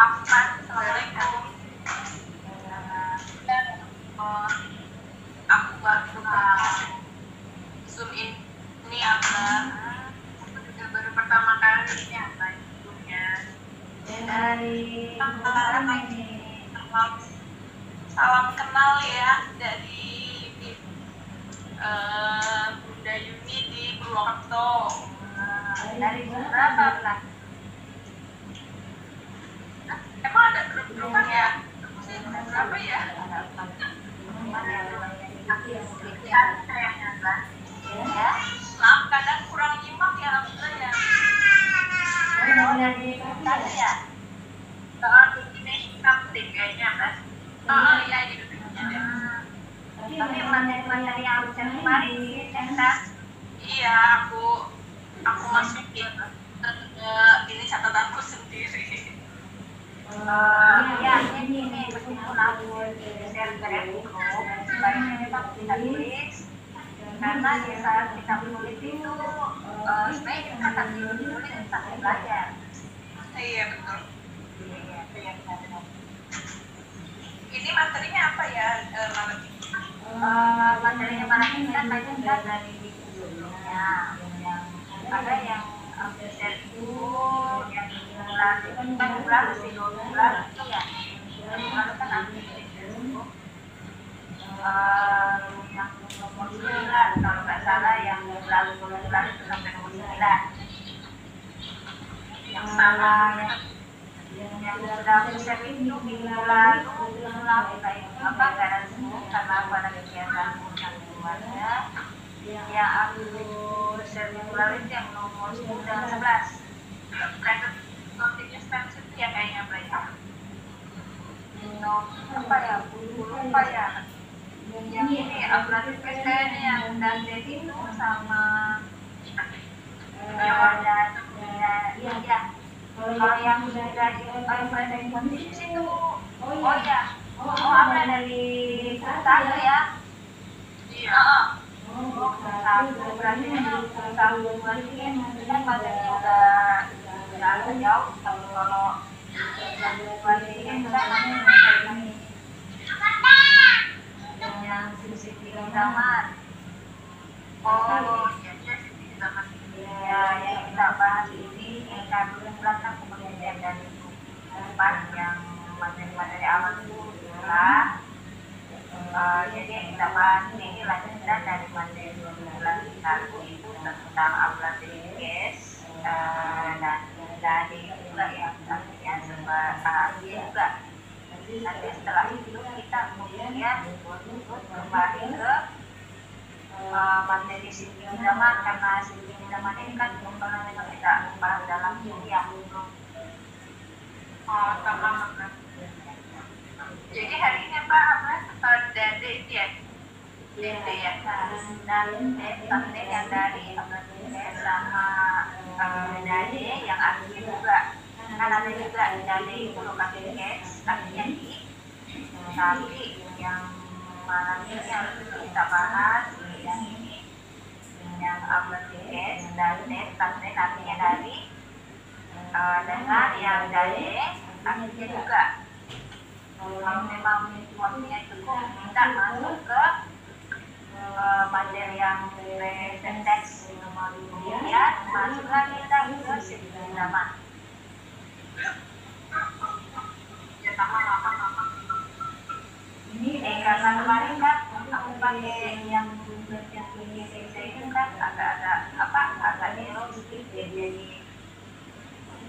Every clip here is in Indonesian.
Assalamualaikum. Aku baru Zoom ini apa? Aku juga baru pertama kali ini apa Zoomnya. Dari salam kenal ya dari Bunda Yuni di Purwokerto. Dari berapa bulan? Emang ada grup-grupan ya? Aku sih berapa ya? Ya, maaf kadang kurang nyimak ya alhamdulillah ya. Ya. Ini something kayaknya mas. Iya gitu. Tapi materi yang kemarin iya aku masukin ini catatanku sendiri. Ya ini meskipun aku share ke grup sebaiknya kita bisa tulis karena di saat kita menulis itu sebenarnya kita akan menulis sambil belajar. Iya betul. Iya. Ini materinya apa ya materinya malam ini kan banyak dari sebelumnya yang ada yang share itu yang bulan sih 2 bulan itu ya lalu kan aku yang nomor 9 kalau nggak salah yang lalu bulan itu sampai nomor 9 yang salah yang sudah aku share itu minggu lalu kayak apa karena karena aku ada kegiatan yang keluarga ya aku share minggu lalu itu yang nomor 10 dan 11 private continuous tension itu ya kayaknya mereka apa ya lupa ya yang ini apalagi kayaknya yang Dante itu sama ya kalau yang dari private continuous itu apa dari satu ya iya satu berarti satu berarti kan materinya udah agak jauh kalau berarti kan kita yang sisi zaman sisi zaman ya yang kita bahas ini karbon belakang kemudian dari depan yang materi awal itu adalah jadi yang kita bahas ini lanjutan dari materi 12 itu tentang ablatif gas dan dari juga yang artinya sebagai juga nanti setelah itu kita kemudian kembali ke materi sisi zaman karena sisi zaman ini kan memang kita bahas dalam kuliah sama jadi hari ini apa Dede ya Dede ya dan Dede yang dari sama Dede yang artinya juga kan ada juga Dede itu lokasi gas artinya di tapi yang malam ini harus kita bahas yang ini yang ablatif gas dan Dede artinya dari dengan yang Dede artinya juga kalau memang waktunya cukup kita masuk ke materi yang present text kemudian masuklah kita ke sisi zaman ya sama ini karena kemarin kan aku pakai yang itu kan agak error sedikit jadi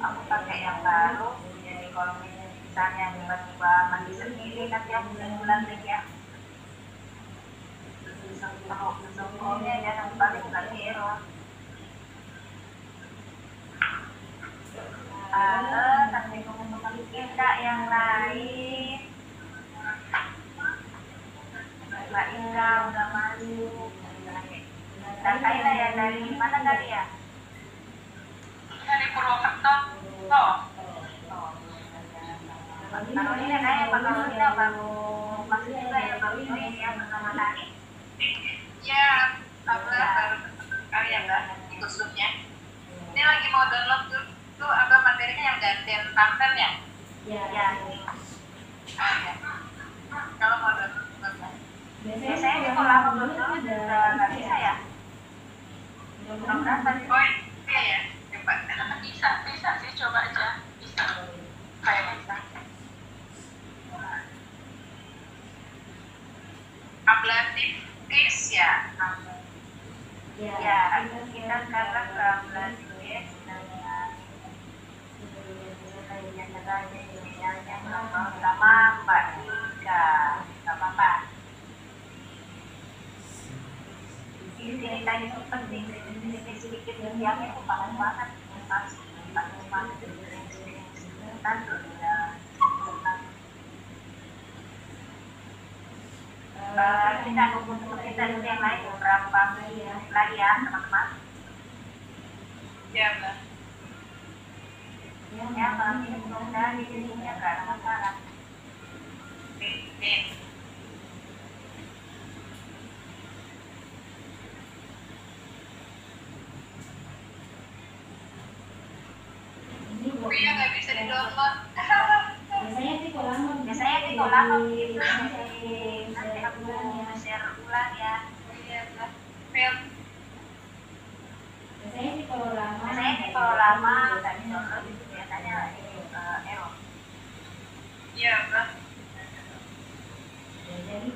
aku pakai yang baru jadi kalau misalnya tiba-tiba mandi sendiri nanti aku bulan lagi ya sempronya jangan balik lagi error nanti teman-teman kita yang lain Mbak Ika udah masuk dan Kaila ya dari mana tadi ya dari Purwokerto kalau ini kayak kalau kita baru masuk juga ya baru ini ya pertama kali ya baru kali ya mbak ikut zoomnya ini lagi mau download tuh apa materinya yang gantian tampil ya Ya, ya. Kalau mau biasanya sih kalau lama belum dulu udah nggak bisa ya. Mudah-mudahan tadi. Oh iya ya, coba. Bisa sih, coba aja. Bisa. Kayak bisa. Ablatif case ya. Ya, kita sekarang ke ablatif case dengan yang pertama Mbak Ika, nggak apa-apa. Ini tadi itu penting, sedikit yang itu paling banget, kita kita yang lain beberapa lagi ya teman-teman. Ya, Mbak. Ya, Mbak, ini semoga di sini nggak ada masalah. Iya, nggak bisa di-download. Biasanya sih kalau lama gitu. Nanti aku share ulang ya. Iya, Mbak. Biasanya sih kalau lama nggak di-download itu biasanya error. Iya, Mbak. Jadi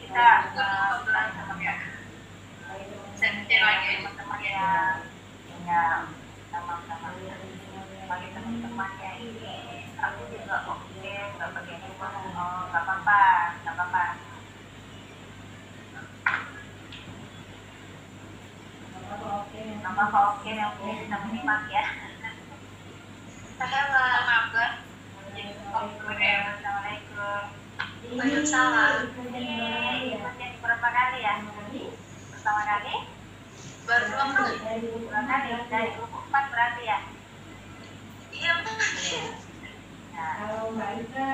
kita ulang sama ya. Sendiri lagi teman-teman yang sama-sama bagi teman-temannya ini aku juga oke nggak pakai nggak apa-apa oke yang punya kita menyimak ya. Assalamualaikum. Waalaikumsalam. Ini berapa kali ya? Pertama kali? Baru 2 kali. Dari buku 4 berarti ya? Iya. Nah,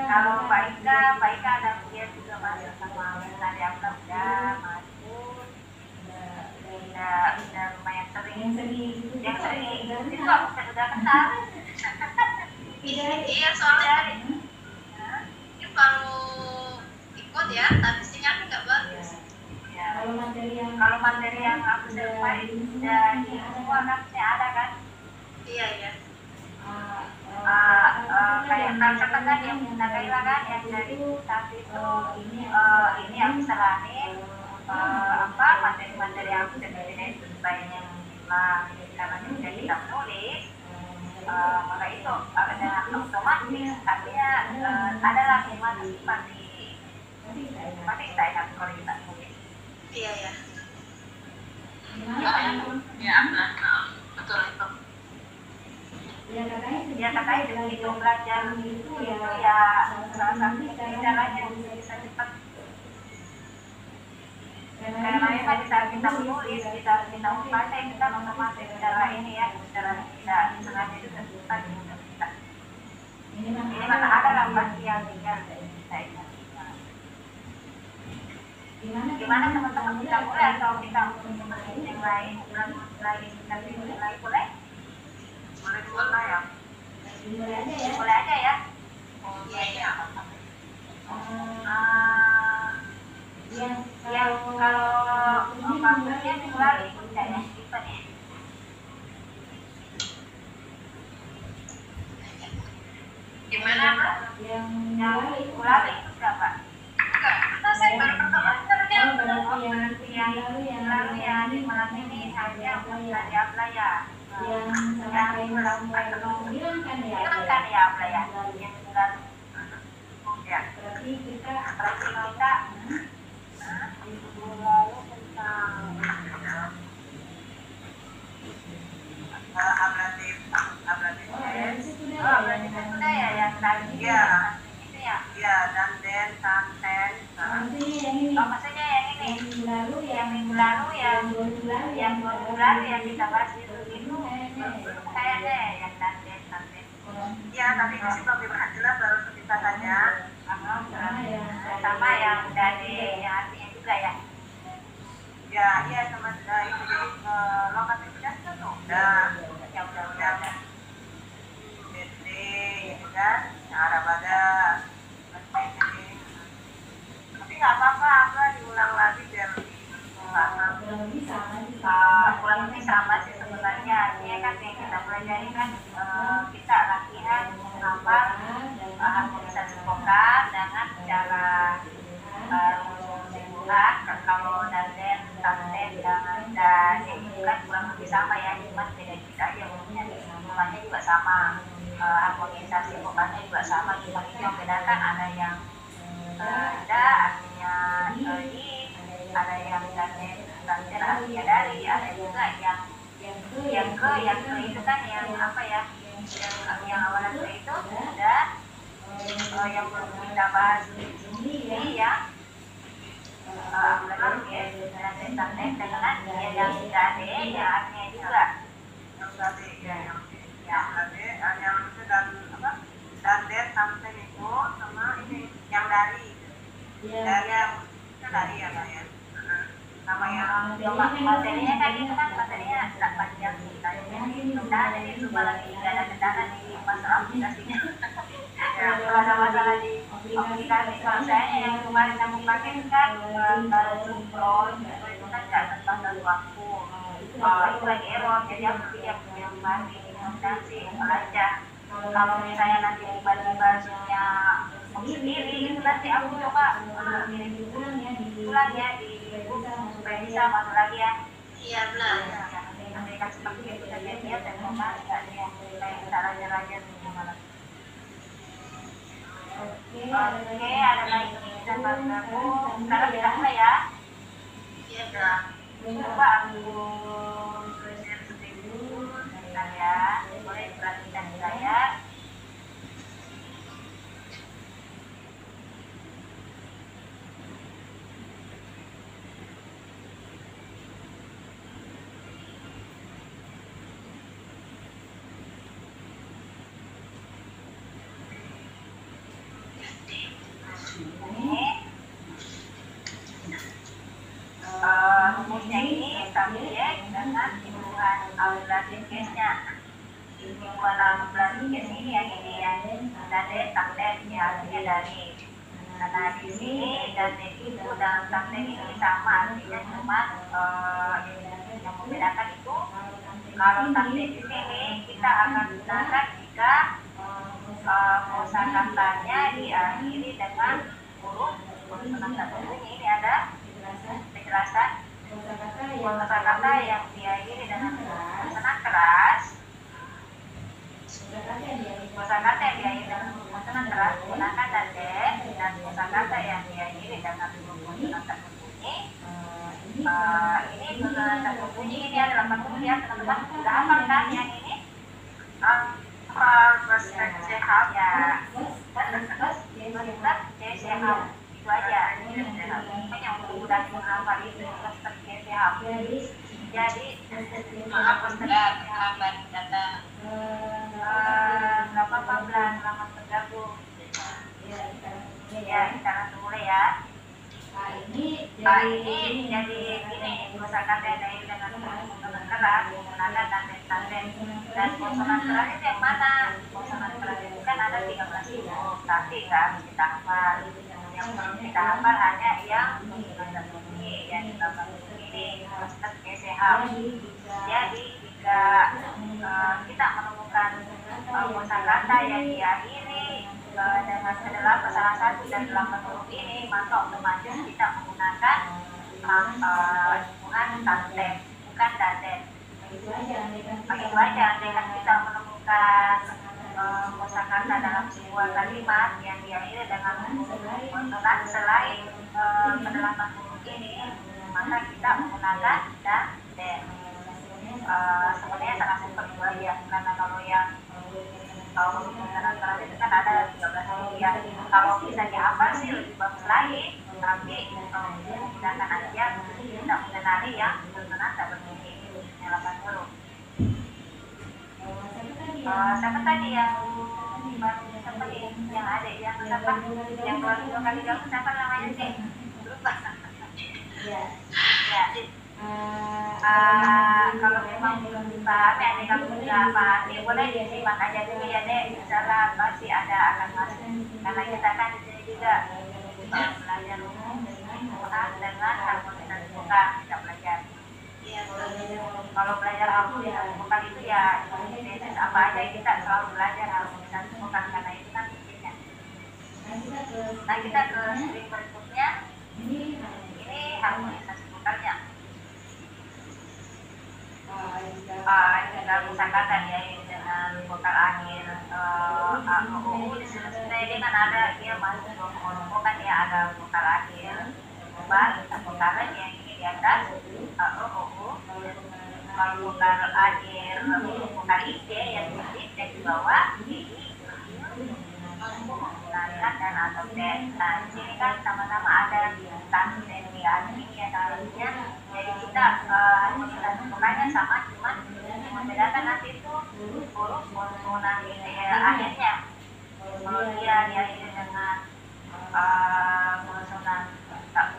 kalau Mbak Ika ada kuliah juga masuk sama dari apa udah masuk, udah lumayan sering. Yang sering itu aku udah kenal. Iya soalnya ini baru ikut ya, tapi sinyalnya nggak bagus. Ya. Kalau materi yang aku sertai udah semua kan ada kan? Iya ya. Kayak katakan yang minta Kayla kan yang dari saat itu ini aku salahin materi-materi yang aku sebenarnya itu sebaiknya hilang karena sudah kita tulis maka itu ada otomatis artinya adalah gimana sih pasti kita ingat kalau kita tulis. Iya ya. Ya betul itu. Ya katanya begitu belajar itu ya salah satu caranya bisa cepat. Karena memang di saat kita menulis, kita membaca kita otomatis cara ini ya, cara tidak sengaja juga cepat kita. Ini mana ada lah pasti yang bisa ingat. Gimana teman-teman kita mulai atau kita yang lain boleh? Boleh ya. Boleh aja ya. Iya. Kalau kampusnya mulai bisa ya. Gimana Mbak? Yang mulai itu berapa? Enggak. Saya baru pertama lalu yang di malam ini saya dari apply ya. Yang bilang kan ya apply ya. Yang bulan ya. Berarti kita lalu tentang ablatif sudah ya yang tadi ya itu ya dan santen maksudnya yang ini yang minggu lalu yang 2 minggu lalu yang kita bahas itu kayaknya yang santen ya tapi masih belum dibahas jelas baru cerita saja sama yang dari yang artinya juga ya iya sama itu jadi lokasi sudah udah ya udah jadi gitu kan harmonisasi vokal dengan cara simpulan. Kalau danten, tanten, dan itu kan kurang lebih sama ya, cuma beda dikit aja mungkin simpulannya juga sama, harmonisasi vokalnya juga sama, cuma itu yang bedakan ada yang da artinya di, ada yang danten, tanten artinya dari, ada juga yang ke itu kan yang apa ya, yang awalnya ke itu dan yang belum kita bahas ini ya belum ya dan tanten dengan yang gade ya artinya juga yang gade yang itu dan apa dan tanten itu sama ini yang dari ya Pak ya. Sama yang materinya kan itu kan materinya tak panjang kita jadi lupa lagi nggak ada kendala di masalah aplikasinya. Kalau ada masalah di aplikasi, kalau saya yang kemarin kamu pakai kan Zoom Pro itu kan nggak tentang satu waktu itu lagi error, jadi aku pilih yang kemarin dan sih belajar. Kalau misalnya nanti tiba-tiba Zoom-nya sendiri itu nanti aku coba ulang ya di supaya bisa masuk lagi ya. Iya benar. Nanti kan seperti itu saja dia dan mama nggak dia kayak raja-raja gimana. Oke, ada lagi dan baru sekarang kita mulai ya. Iya udah. Coba aku share screen dulu sebentar ya. Boleh perhatikan saya. Rumusnya ini subjek dengan hubungan aulasi case-nya. Hubungan aulasi case ini yang ini ya, dade tanten ya artinya dari. Karena di sini dade itu dalam tanten ini sama artinya, cuma yang membedakan itu kalau tanten di sini kita akan gunakan jika kosakatanya diakhiri dengan huruf konsonan berbunyi. Ini ada penjelasan kosakata yang diakhiri dengan konsonan keras. Kosakata yang diakhiri dengan konsonan keras gunakan danten, dan kosakata yang diakhiri dengan konsonan terbunyi ini konsonan terbunyi ini adalah terbunyi ya teman-teman. Sudah hafal kan yang ini? Sehat ya, sehat itu aja. Yang mudah menghafal itu sehat. Jadi maaf Ustaz terlambat data. Nggak apa-apa Blan, selamat bergabung. Ya kita langsung mulai ya. Ini jadi ini kosakata dari dengan konsonan keras menggunakan tanten dan konsonan keras itu yang mana? Konsonan keras itu kan ada 13 huruf, tapi kan kita hafal. Yang belum kita hafal hanya yang konsonan terbunyi yang ini Ustaz sehat. Jadi jika kita menemukan kosakata yang diakhiri dengan ke-8 salah satu dan 8 huruf ini, maka otomatis kita menggunakan hubungan tanten, bukan danten. Begitu aja, dengan kita menemukan kosakata dalam sebuah kalimat yang diakhiri dengan konsonan selain ke-8 huruf ini, maka kita menggunakan danten. Sebenarnya sangat simpel itu aja, karena kalau yang hubungan keras itu kan ada 13 huruf ya. Kalau bisa dihafal sih lebih bagus lagi, tapi gunakan aja kita mengenali yang konsonan tak berbunyi 8 huruf. Siapa tadi yang baru seperti yang ada yang apa yang baru 2 kali gabung siapa namanya sih? Lupa. Ya. Kalau memang belum dipahami, ada yang sudah pahami, boleh disimak aja dulu ya Dek. Insyaallah pasti ada akan masuk. Karena kita kan di sini juga belajar umum dengan harmonisasi vokal kita belajar. Iya. Kalau belajar harmonisasi vokal itu ya tesis apa aja kita selalu belajar harmonisasi vokal karena itu kan bikinnya. Nah, kita ke string berikutnya. Ini harmonisasi vokalnya. Dalam kosakata dia dengan vokal akhir a, o, u. Di selesai dia kan ada dia masuk kan dia ada vokal akhir vokal yang ini di atas a, o, u. Kalau vokal akhir vokal id yang di bawah ini menggunakan dan atau dan. Nah, di sini kan sama-sama ada satu dan di akhirnya dalamnya. Jadi kita harmonisasi vokalnya sama, cuman yang membedakan nanti itu huruf konsonan akhirnya. Kalau dia diakhiri dengan konsonan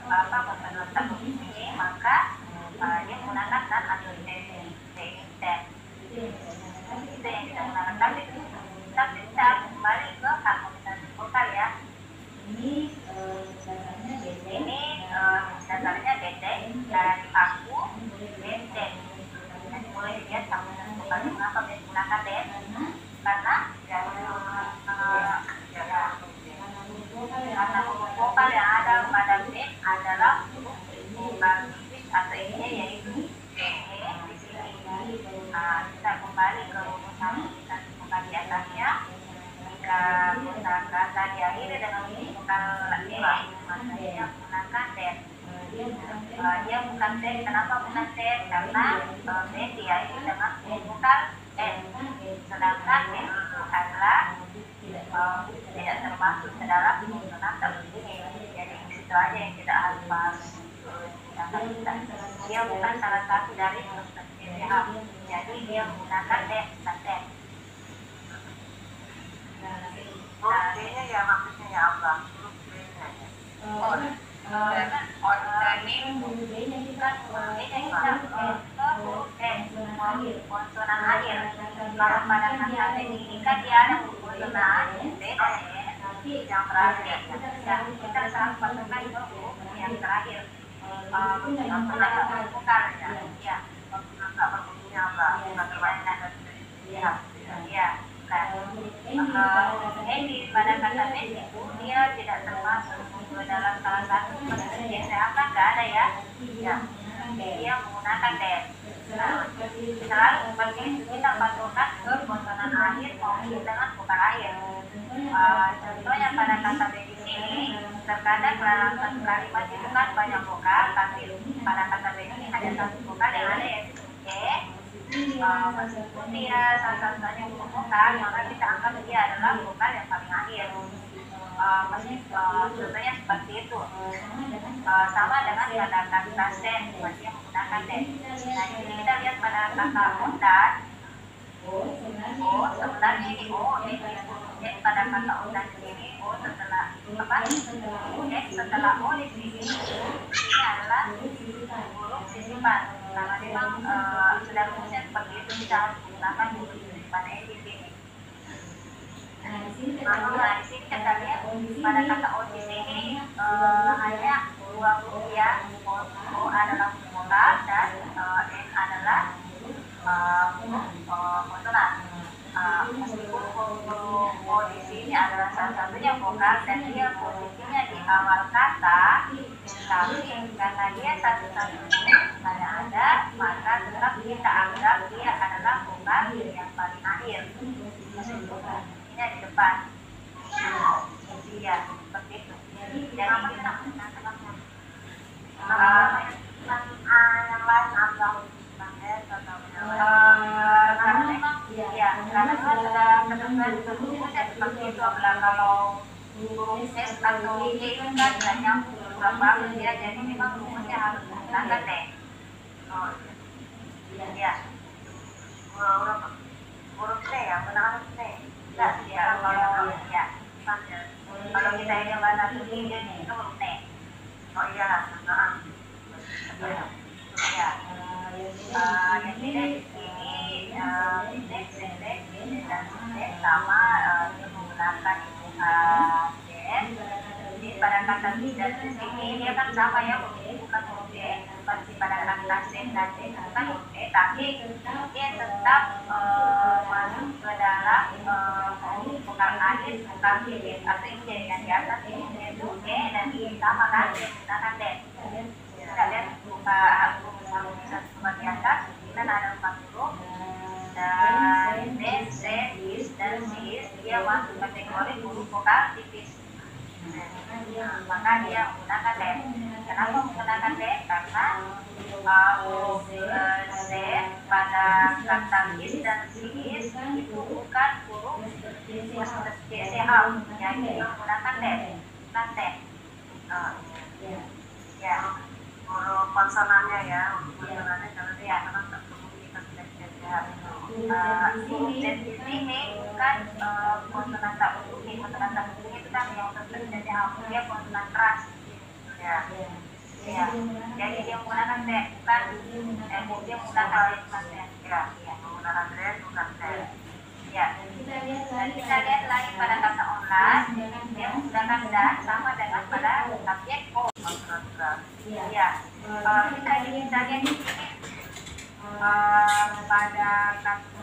konsonan tabung ini, maka dia menggunakan dan atau dan. Itu yang kita gunakan. Tapi kita kembali ke harmonisasi vokal ya. Ini dasarnya dede dari aku dede. Nanti mulai dilihat harmonisasi vokalnya mengapa menggunakan den, karena karena huruf vokal yang ada pada den adalah huruf vokal atau ini yaitu de di sini. Kita kembali ke rumus harmonisasi vokal di atasnya. Jika kata diakhiri dengan vokal e, maka dia menggunakan den. Dia bukan den. Kenapa bukan den? Karena den diakhiri dengan vokal n. Sedangkan n itu adalah tidak termasuk ke dalam konsonan tabung ini. Jadi itu aja yang tidak harus dia bukan salah satu dari konsonan PPH. Jadi dia menggunakan den dan den. Huruf D-nya ya maksudnya ya apa? Huruf D-nya ya. Organik huruf D-nya kita huruf N konsonan akhir. Kalau pada kata ini kan dia ada konsonan akhir D dan E yang terakhir. Kita harus masukkan ke huruf yang terakhir. Konsonan vokalnya. Ya. Konsonan berfungsinya apa? Ya. Ini pada kata den itu dia tidak termasuk ke dalam salah satu yang saya akan nggak ada ya. Ya, dia menggunakan den. Nah, selalu seperti itu kita patokan ke konsonan akhir maupun dengan vokal akhir. Contohnya pada kata den di sini terkadang dalam satu kalimat itu kan banyak vokal, tapi pada kata den ini hanya satu vokal yang ada yaitu e. Meskipun dia satu-satunya huruf vokal, maka kita anggap dia adalah vokal yang paling akhir. Contohnya seperti itu. Sama dengan pada kata sen, dia menggunakan den. Nah, di sini kita lihat pada kata ondan. Sebenarnya ini ini pada kata ondan ini setelah apa? Setelah di sini ini adalah huruf sisipan. Karena memang sudah rumusnya seperti itu, kita harus menggunakan huruf sisipan di sini. Nah, di sini kita lihat pada kata o di sini hanya dua huruf ya. O adalah vokal dan n adalah huruf konsonan. Meskipun huruf o di sini adalah salah satunya vokal dan dia posisinya di awal kata, tapi karena dia satu-satunya yang ada, maka tetap kita anggap dia adalah vokal yang paling akhir. Meskipun ini di depan. Iya, seperti itu. Jangan pernah yang lain atau karena memang ya karena sudah ketentuan sebelumnya seperti itu. Apalagi kalau huruf S atau Y itu kan tidak nyambung beberapa ya, jadi memang rumusnya harus menggunakan D. Oh iya, huruf D ya, benar D. Enggak, ya kalau ya kalau kita ini bahasa Indonesia itu huruf D. Oh iya, ya. Yang beda di sini dan sama menggunakan jadi pada kata dan di sini dia kan sama ya, bukan huruf D seperti pada kata sen dan D bukan huruf D, tapi dia tetap masuk ke dalam huruf air bukan titik atau ide yang di atas ini itu e dan i sama kan menggunakan d. Kita lihat buka huruf satu di atas kita ada 4 huruf dan d, c, is dan sis dia masuk kategori huruf vokal tipis. Maka dia menggunakan D. Kenapa menggunakan D? Karena huruf C pada kata is dan sis itu bukan huruf CH, jadi dia menggunakan D. Bukan D. Ya, huruf konsonannya ya, konsonannya kalau dia akan kita tidak CH. Huruf Z di sini bukan konsonan tak bunyi, konsonan tak bunyi itu kan yang terjadi dia konsonan keras. Ya. Jadi dia menggunakan D, bukan dia menggunakan ya, menggunakan D bukan D. Ya. Dan kita lihat lagi pada kata online, dia menggunakan dan sama dengan pada subjek O. Ya. Kita lihat di sini pada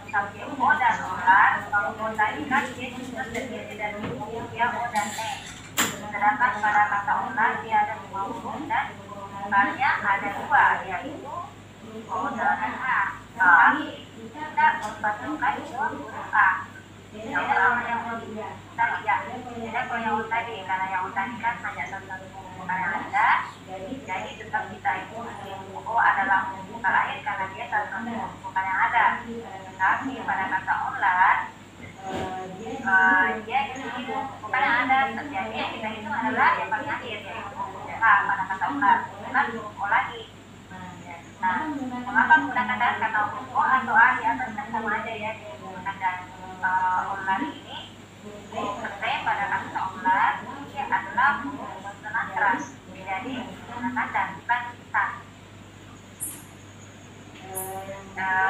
subjek O dan orang, kalau O tadi kan dia juga terdiri dari ya O dan E. Sedangkan pada kata orang dia ada 5 huruf dan vokalnya ada 2, yaitu O dan A. Tapi kita mempertemukan 2 huruf A. Yang pertama yang tadi ya. Jadi kalau yang tadi, karena yang tadi kan hanya satu vokal yang ada, jadi tetap kita itu O adalah vokal akhir karena dia satu vokal yang ada. Tapi pada kata online dia itu vokal yang ada, jadi yang kita hitung adalah yang paling akhir, yaitu pada kata online, bukan huruf O lagi. Nah, mengapa menggunakan dan kata huruf O atau A di atas kan sama aja ya, menggunakan dan online ini huruf T pada kata online dia adalah huruf konsonan keras, jadi menggunakan dan bukan kita.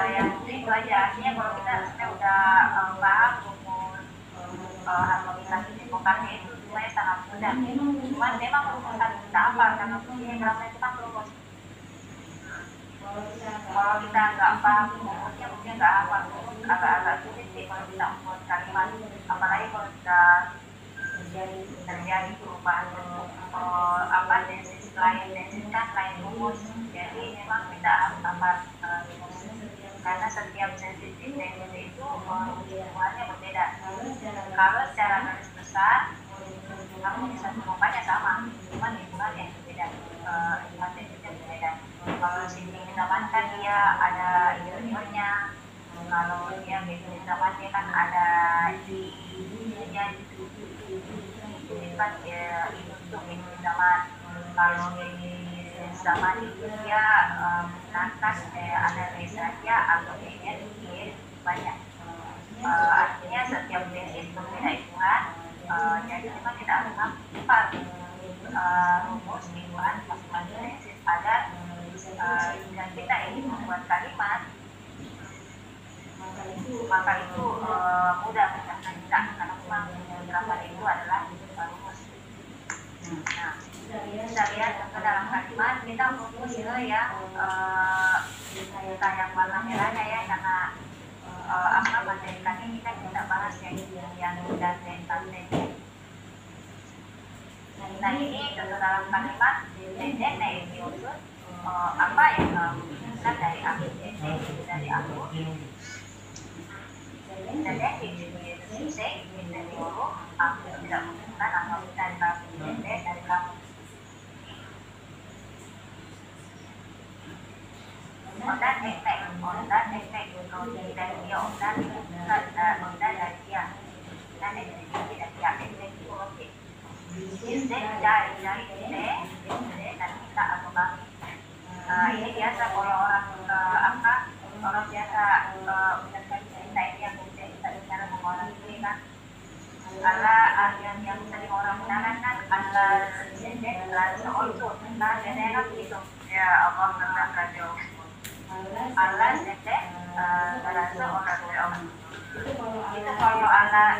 Yang itu aja, artinya kalau kita udah paham rumus harmonisasi vokalnya itu semuanya sangat mudah. Cuman memang rumus harus kita hafal karena diagramnya itu kan rumus. Kalau kita nggak paham rumusnya mungkin nggak hafal, agak-agak sulit sih kalau kita membuat kalimat, apalagi kalau kita terjadi perubahan bentuk tensis lain, tensis kan lain rumus, jadi memang kita harus hafal rumus karena setiap tensis itu hubungannya berbeda. Kalau secara garis besar kamu bisa temukannya sama, cuma hubungannya berbeda, tensisnya berbeda. Kalau sini zaman kan dia ada ion-ionnya, kalau dia beda zaman dia kan ada di-nya itu kan dia untuk ini zaman. Kalau di zaman itu dia menggunakan ada saja atau energi banyak. Artinya setiap tensis berbeda hitungan, jadi memang kita harus hafal rumus hitungan masing-masing tensis agar dan kita ingin membuat kalimat maka itu mudah mengerjakan kita karena memang gerakan itu adalah rumus. Nah, kita lihat ke dalam kalimat kita fokus ke yang yang warna merahnya ya, karena materi kali ini kan kita bahas yang dan tanda. Nah ini ke dalam kalimat dan ini unsur apa yang kita dari aku dari aku dan dari saya dari huruf aku tidak menggunakan atau dari kamu dari kamu. Ondan efek kalau dari dia ondan dari dia dan dari dia efek itu oke. Dari dan kita atau kami. Ini biasa kalau orang orang biasa mendengar cerita ini yang kita bicara sama orang ini kan, karena yang sering orang gunakan kan adalah seorang nah jadi enak gitu ya Allah tentang radio Allah sedek berasa orang itu kalau anak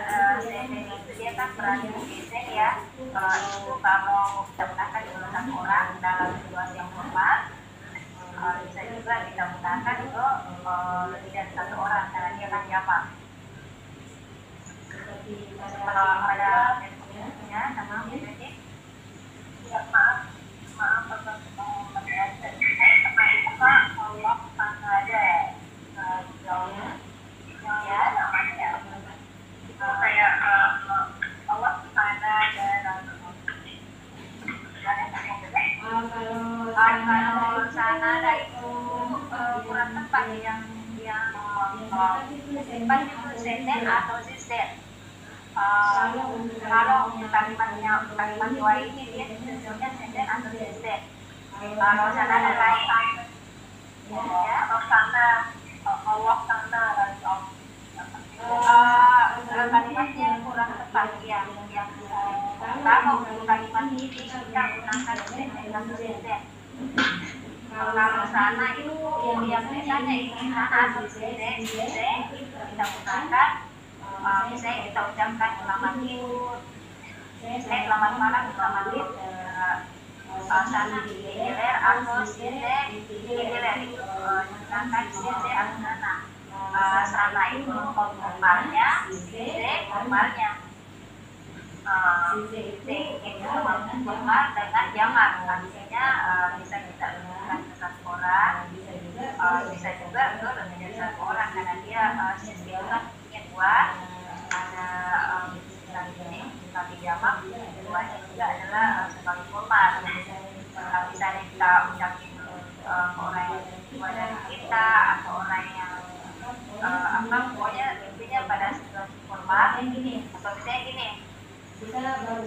sedek itu dia kan berarti bisa ya itu kalau menggunakan dengan satu orang dalam situasi yang normal bisa juga kita gunakan itu lebih dari satu orang karena dia kan jamak kalau pada ya sama jadi ya maaf apa Allah ada ya namanya itu kayak Allah ada kalau Sanada itu kurang tepat yang tepat itu senden atau sisten. Kalau kalimat dua ini dia sebenarnya senden atau sisten. Kalau Sanada lain ya Allah sana kalimatnya kurang tepat ya yang kalau kalimat ini kita gunakan senden atau sisten. Kalau sana itu yang biasanya ini sana atau sisten kita gunakan misalnya kita ucapkan selamat tidur, selamat malam, selamat tidur. Sana gilir atau sisten gilir itu gunakan sisten atau sana. Sana itu formalnya, sisten formalnya. Itu formal dengan jamak, artinya bisa kita gunakan ke satu orang, bisa juga ke lebih dari satu orang karena dia sistem punya dua, ada ini tapi jamak, keduanya juga adalah sebagai formal. Misalnya kita ucapin orang yang dua dari kita atau orang yang pokoknya intinya pada situasi formal atau misalnya gini. Kita baru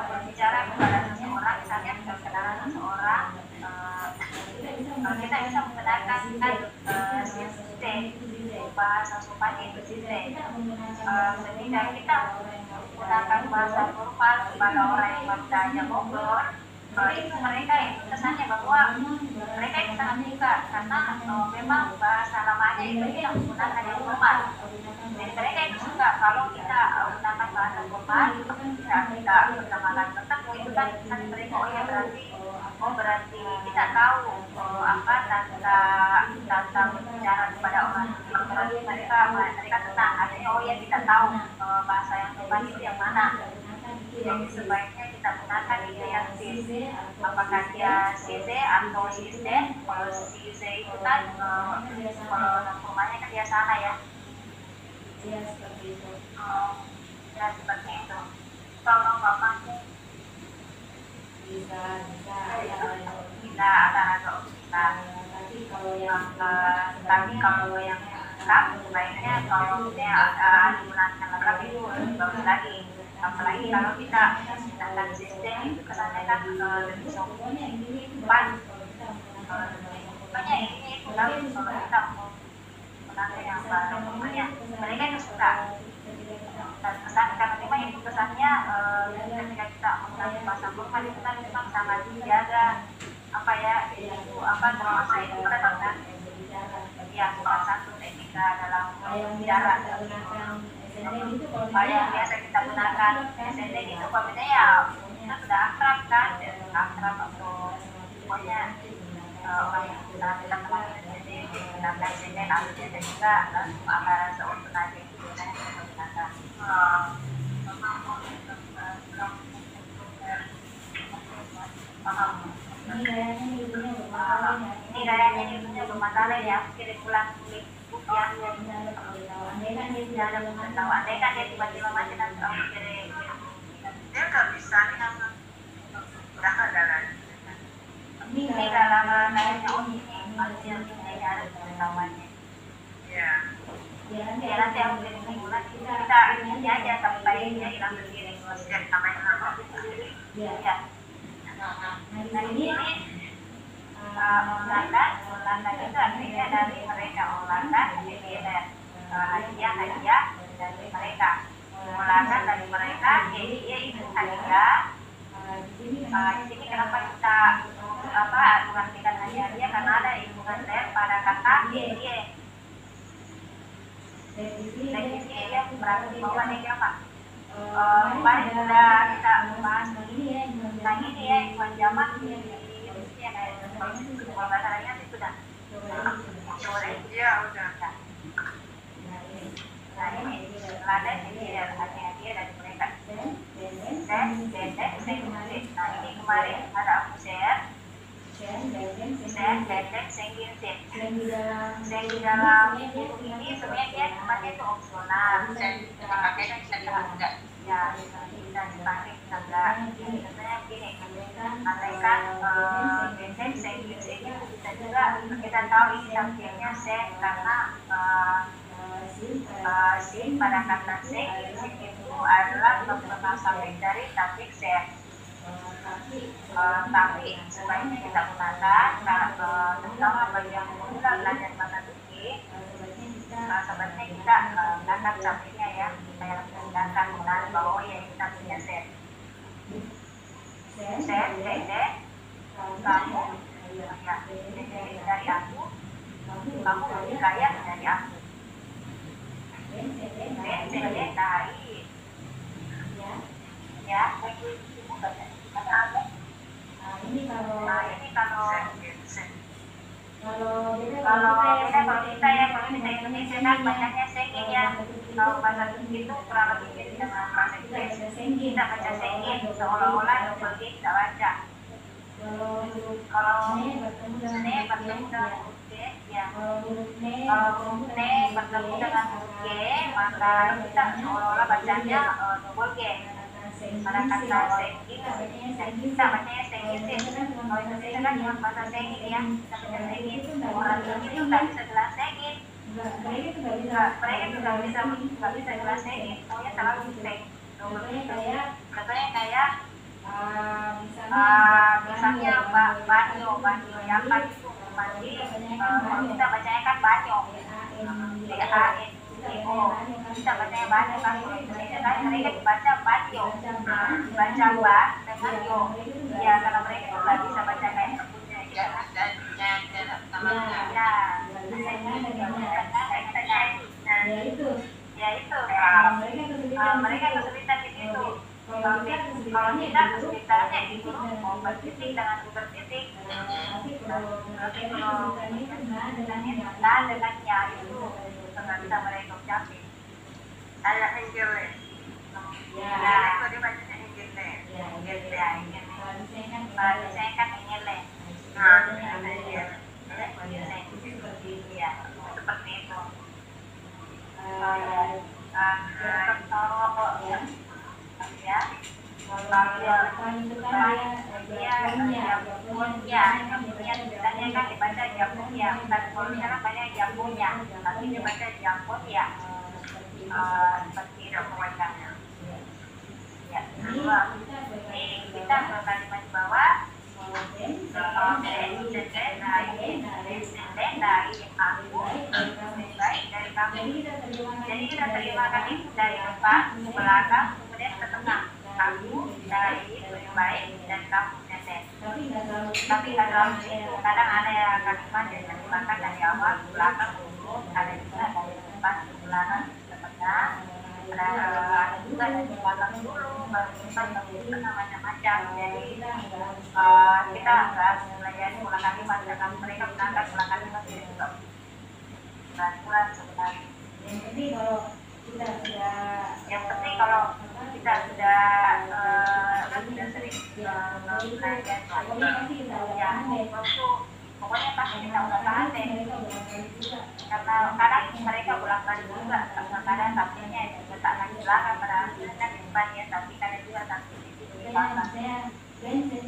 berbicara kepada seseorang, misalnya perkenalan seseorang, kita bisa menggunakan siste, bahasa sopannya itu siste. Ketika kita menggunakan bahasa formal kepada orang yang baru saja ngobrol, itu mereka itu kesannya bahwa mereka itu sangat suka karena memang bahasa lamanya itu kita menggunakan yang formal. Jadi mereka itu suka kalau kita menggunakan bahasa formal, kita pertama kali ketemu itu kan mereka berarti kita tahu tanda berbicara kepada orang itu berarti mereka tenang, artinya kita tahu bahasa yang tepat itu yang mana. Jadi sebaiknya kita gunakan itu yang CC, apakah dia CC atau sisten. Kalau CC itu kan kalau namanya kan dia sana ya. Ya seperti itu. Ya seperti itu. Kalau bapaknya bisa ada. Tapi kalau yang lengkap sebaiknya kalau dia digunakan lengkap itu lebih bagus lagi. Apalagi kalau kita menggunakan sistem itu kesannya kan lebih sopan. Pokoknya ini kalau kita menggunakan yang baru, pokoknya mereka itu suka. Dan kesan karena memang itu kesannya ketika kita menggunakan bahasa formal itu kan memang sangat dijaga itu termasuk itu mereka kan ya salah satu etika dalam bicara. Yang biasa kita gunakan SND itu pokoknya ya kita sudah akrab kan, akrab atau pokoknya orang yang kita kenal SND gunakan SND lalu dia juga antara seorang tenaga itu biasanya kita gunakan. Ini kayaknya ibunya bermasalah ya, kirim pulang kulit ya. Andai kan dia tiba-tiba mati dan kirim dia nggak bisa nih sama udah ada ini dalam kayaknya ini masih ini ada pengetahuannya ya nanti aku kirim bulan kita ini aja sampai dia hilang sendiri sejak namanya ya nah ini Holanda itu artinya dari mereka Holanda hadiah dari mereka Holanda dari mereka jadi dia itu hadiah di sini kenapa kita mengartikan hadiah karena ada hubungan saya pada kata dia dari sini dia berarti bahwa dia apa kemarin sudah kita bahas ini ya buat zaman kalau bahasanya sih sudah iya udah nah ini setelah ada hadiah dari set, dendek, sengginsit. Nah ini kemarin ada aku share. Set, dendek, sengginsit. Seng di dalam buku ini sebenarnya dia tempatnya itu opsional. Bisa dipakai dan bisa enggak. Ya, bisa dipakai bisa enggak. Sebenarnya begini, andaikan dendek, sengginsit itu bisa juga kita tahu ini subjeknya seng karena sin pada kata seng itu adalah pengenal subjek dari subjek seng. Tapi sebaiknya kita gunakan terutama bagi yang pemula belajar bahasa Turki, sebaiknya kita gunakan subjeknya ya, kita yang menggunakan mengenal bahwa ya ini subjeknya seng. Seng, dede, kamu, ya, dede dari aku, kamu lebih kaya dari aku. Dede dari, ya, ini kalau kita ya kalau kita Indonesia kan bacanya sengin ya, kalau bahasa Turki itu kurang lebih mirip dengan bahasa Inggris, kita baca sengin seolah-olah double G kita baca. Kalau ne bertemu dengan huruf G, ya kalau huruf ne bertemu dengan huruf G maka kita seolah-olah bacanya double G. Pada kata sengin, kita bacanya sengin. Kalau Indonesia kan cuma bahasa sengin ya, kita baca sengin. Orang Turki itu nggak bisa jelas sengin. Mereka juga nggak bisa jelas sengin. Pokoknya selalu seng. Contohnya kayak misalnya banyo yang kan itu mandi. Kalau kita bacanya kan banyo. Kita bacanya banyo kan kalau Indonesia kan mereka dibaca banyo, baca ba dengan yo ya karena mereka itu nggak bisa baca kayak sebutnya ya mereka kesulitan di situ. Kalau kita kesulitannya di huruf mau bertitik dengan bertitik, tapi kalau dengannya itu nggak bisa mereka ucapin. Ada angelnya. Ya, itu dia bacanya angelnya. Angelnya. Kalau saya kan angelnya. Nah, angelnya. Ya, seperti itu. Ya, misalnya kan dibaca jambunya, bukan kalau misalnya banyak jambunya, tapi dibaca jambunya, seperti itu pembacanya. Ya, kedua, ini kita ke kalimat di bawah. Dari aku lebih baik dari kamu. Jadi kita terjemahkan itu dari depan ke belakang kemudian ke tengah. Aku dari lebih baik dan kamu tetes. Tapi nggak terlalu itu. Kadang ada yang kalimat yang terjemahkan dari awal ke belakang dulu, ada juga dari depan ke belakang ke tengah. Ada juga dari belakang dulu baru depan baru tengah macam-macam. Jadi kita harus belajar ulang kalimat karena mereka mengangkat ulang kalimat jadi juga bulan sebenarnya. Yang penting kalau kita sudah sering belajar ya pokoknya pasti kita udah tahan deh karena kadang mereka ulang-alik juga kadang tampilnya letakkan di belakang padahal kan di depan ya tapi kadang juga tampil di belakang saya bensin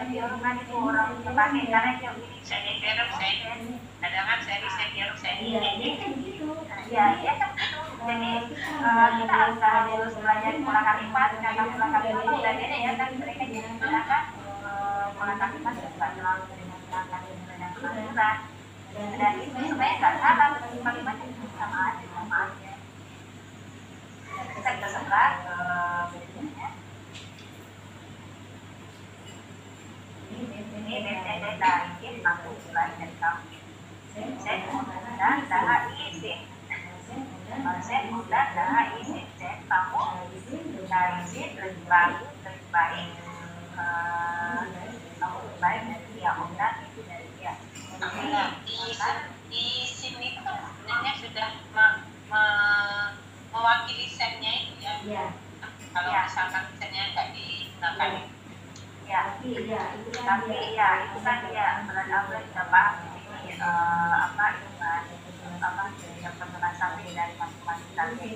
di rumah itu orang pakai karena dia ini saya kerok saya kadang saya kerok saya ya kan gitu jadi kita harus belajar pola kalimat karena pola kalimat itu belajarnya ya tapi mereka jadi menggunakan pola kalimat juga selalu dengan kalimat dan itu sebenarnya nggak salah kalimatnya sama aja kita sebelah berikutnya. Ini BCD dari aku selain dari kamu. Saya mudah dah izin. Saya mudah dah izin. Saya kamu dari izin lebih bagus lebih baik. Kamu lebih baik dari dia. Mudah itu dari dia. Di sini kan sebenarnya sudah mewakili setnya itu ya. kalau Ya. misalkan misalnya nggak digunakan. Ya, tapi ya itu kan dia bulan April sudah paham ini apa itu kan apa yang penjelasan dari masing-masing target.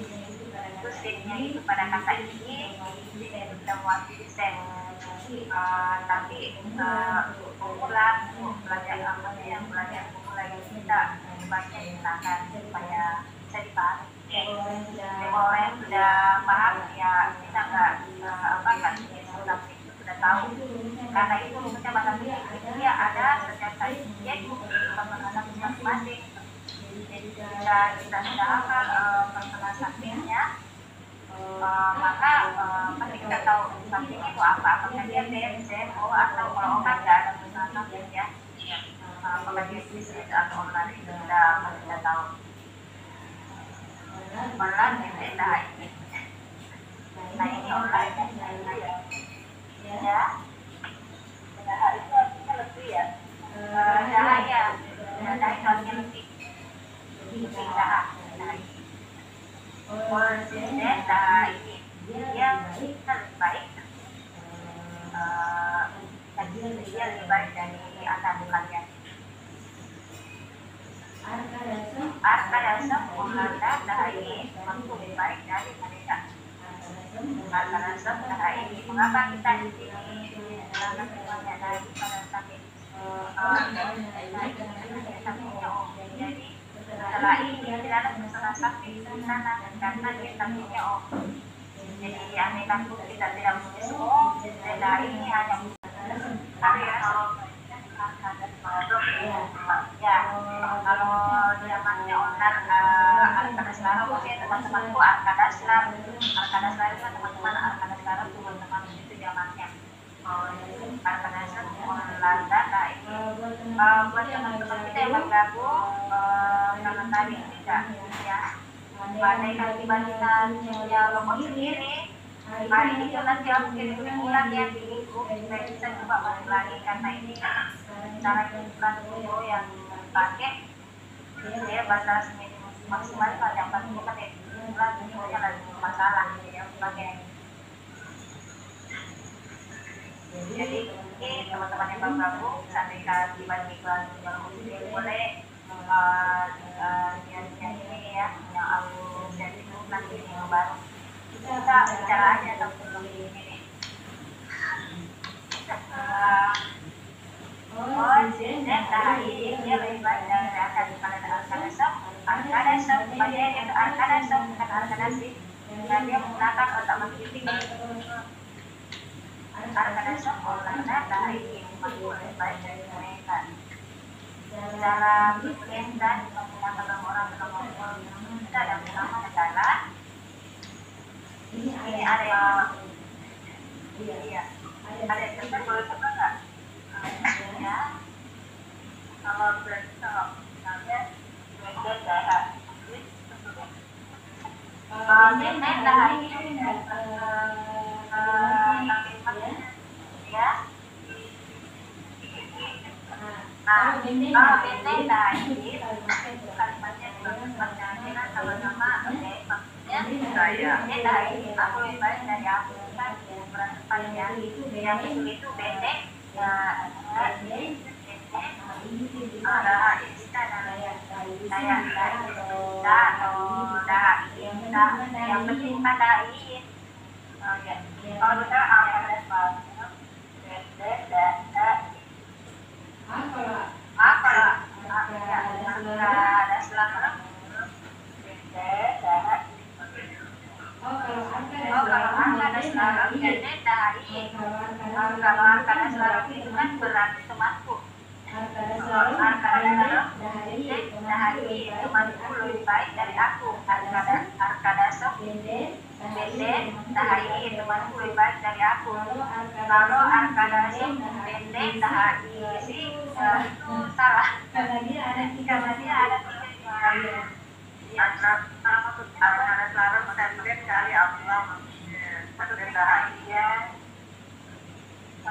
Itu setnya itu pada kata ini sudah waktu desain, tapi pemula belajar apa yang belajar pemula itu kita sebaiknya digunakan supaya bisa dipahami. Kalau orang yang sudah paham ya kita nggak apa kan tapi itu sudah tahu karena itu rumusnya bahasa Inggris dia ada setiap kali subjek pengenalan masing-masing. Jadi kita sudah hafal pengenalan subjeknya, maka pasti kita tahu subjeknya itu apa, apakah dia B, C, O atau kalau O kan nggak ada pengenalan subjek ya. Apakah dia bisnis atau online itu sudah tahu. Online beda ini. Nah ini online ya. Nah itu artinya lebih ya. Cahaya, cahaya artinya lebih cahaya. Konsisten cahaya ini dia lebih baik. Dia lebih baik dari atas kalian. Arka dasar menghadap dahai mampu lebih baik dari mereka. Arka dasar dahai mengapa kita di sini dalam semuanya dari pada sakit jadi setelah ini tidak ada masalah sakit di sana karena dia sakitnya jadi aneh takut kita tidak punya semua dan ini hanya area ya kalau zamannya onar Arkada Selarang mungkin teman-temanku Arkada Selarang itu teman-teman Arkada Selarang teman-teman itu zamannya Arkada Selarang Landa. Nah ini buat teman-teman kita yang bergabung karena tadi tidak ya badai kaki balikan ya logo sendiri hari ini nanti aku kirim ulang ya di grup supaya bisa coba balik lagi karena ini cara bukan video yang pakai dia batas maksimal pada 40 menit bulan videonya lagi masalah ya pakai jadi ini teman-teman yang baru gabung sampaikan tiba-tiba kalau boleh lihat ini ya yang aku share itu nanti yang baru kita bicara aja tentang ini dan tadi dia lebih baik dari Arkada Sep pada itu Arkada Sep bukan Arkada Sip dan dia menggunakan otak marketing Arkada Sep karena tadi mampu lebih baik dari mereka dalam tulis dan menggunakan orang kita ada pertama adalah ini ada iya ada yang boleh coba nggak ya kalau misalnya beda darah beda darah ini ya nah kalau beda darah ini kalimatnya berpengaruh sama-sama maksudnya saya beda ini aku lebih baik dari aku kan berasanya yang itu beda ya ada kita saya yang penting pada ini kalau kita ada ada selama kalau ada selarang jadi dari kalau Arkada Selarang itu kan berarti temanku kalau Arkada Selarang dari temanku lebih baik dari aku Arkada Sep pendek dari temanku lebih baik dari aku kalau Arkada Sep pendek dari si itu salah karena dia ada tiga Arkada Selarang pendek dari Allah dia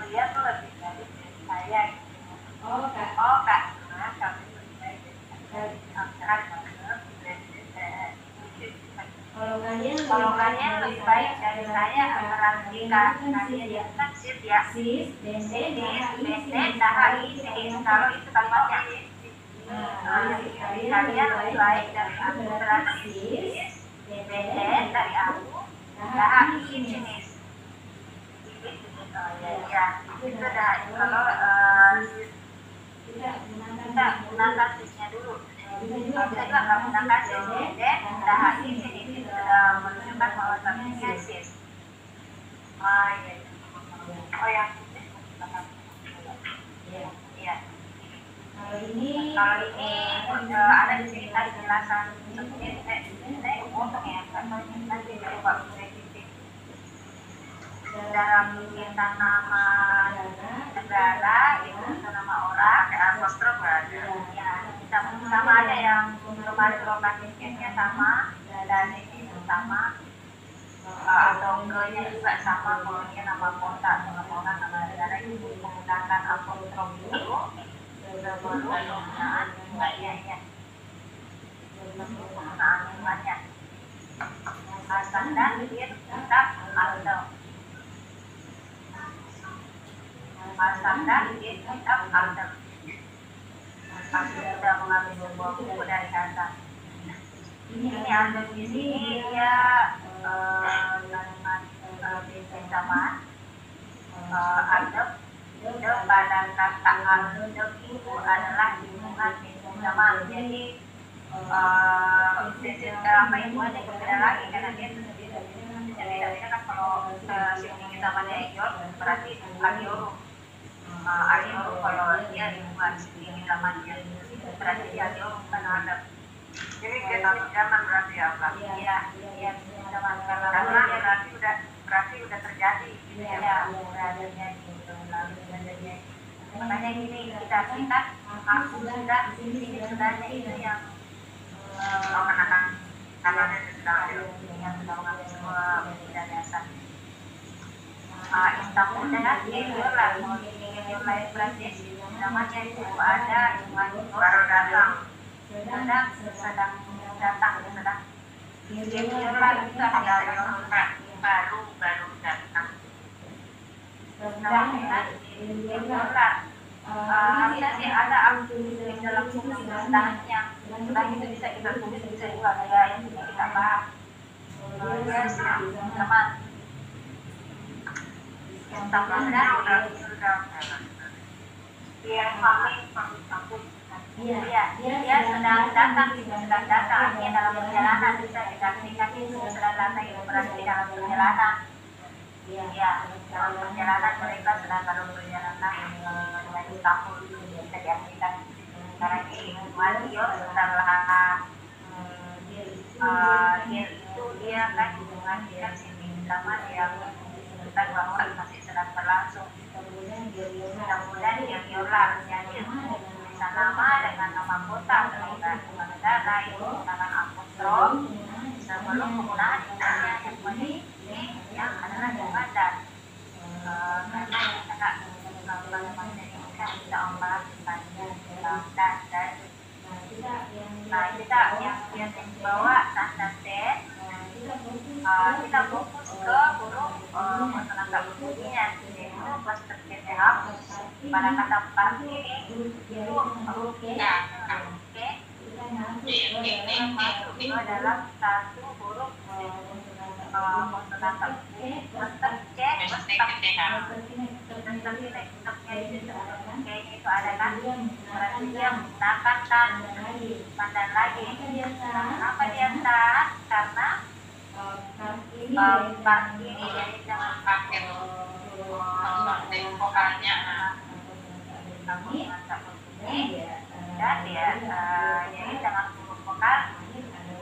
dia tuh lebih dari saya kak nah kami kalau kalian lebih baik dari saya berarti kalian kan sit ya. Sinis, bende, dahai, sinis. Kalau itu kalimatnya. Kalian lebih baik dari aku berarti sinis, bende dari aku, dahai, sinis. Ya, itu dah. Kalau kita gunakan sisnya dulu. Bisa juga nggak gunakan sis, bende, dahai, sinis. Itu sudah menunjukkan bahwa subjeknya sis. Oh yang ini iya. Kalau ini ada di sini tadi penjelasan sebenarnya potong ya, nanti coba revisi dalam tulisan nama negara itu nama orang apostrof ada ya, sama ada yang kemarin lokasinya sama dan ini sama atau ke-nya juga sama, pokoknya nama kota, nama orang, nama negara itu menggunakan apostrof dulu sebelum penggunaan banyak penggunaan banyak standar kitab atau standar kitab atau aku sudah mengambil sebuah buku dari atas. Ini ada di sini dia kalimat zaman adab pada kata adab itu adalah hubungan zaman. Jadi apa itu ada berbeda lagi karena dia beda-beda kan. Kalau sini zamannya Ior berarti Aliorum. Aliorum kalau dia dibuat sini zamannya berarti dia Aliorum kan adab. Jadi kita zaman berarti apa? Iya, zaman karena berarti udah terjadi, ya udah terjadi. Makanya gini kita aku sudah di sini sudahnya itu yang anak-anak yang sudah mengambil sebuah pendidikan dasar. Istanbulnya Geliorlah, Geliorlah berarti namanya itu ada baru datang. Sedang datang. Geliorlah itu ada baru datang. Namanya Geliorlah. Harusnya sih ada aku di dalam buku tentangnya. Tentang itu bisa kita tulis, bisa juga kayak yang kita bahas. Ya sama. Istanbulnya sudah. Dia kami Iya, dia sedang datang, artinya dalam perjalanan bisa diartikan itu sedang datang itu berarti dalam perjalanan. Iya, dalam perjalanan mereka sedang dalam perjalanan menuju Istanbul bisa diartikan. Karena ini Walio setelah dia itu dia kan mengartikan sini zaman yang kita bahwa masih sedang berlangsung. Kemudian yang Yola jadi nama dengan nama kota dengan nama negara itu menggunakan apostrof sebelum penggunaan yang ini yang adalah ibadah karena kita nggak ini kan kita membahas tentang dan kita yang bawa standar ten kita fokus ke huruf konsonantal bunyinya yaitu pas terhapus pada kata pasti itu hurufnya itu adalah satu huruf konsonantal itu ada kan berarti dia menggunakan tanda lagi. Kenapa dia tan? Karena ini jadi jangan pakai vokalnya dan dia jadi dengan huruf vokal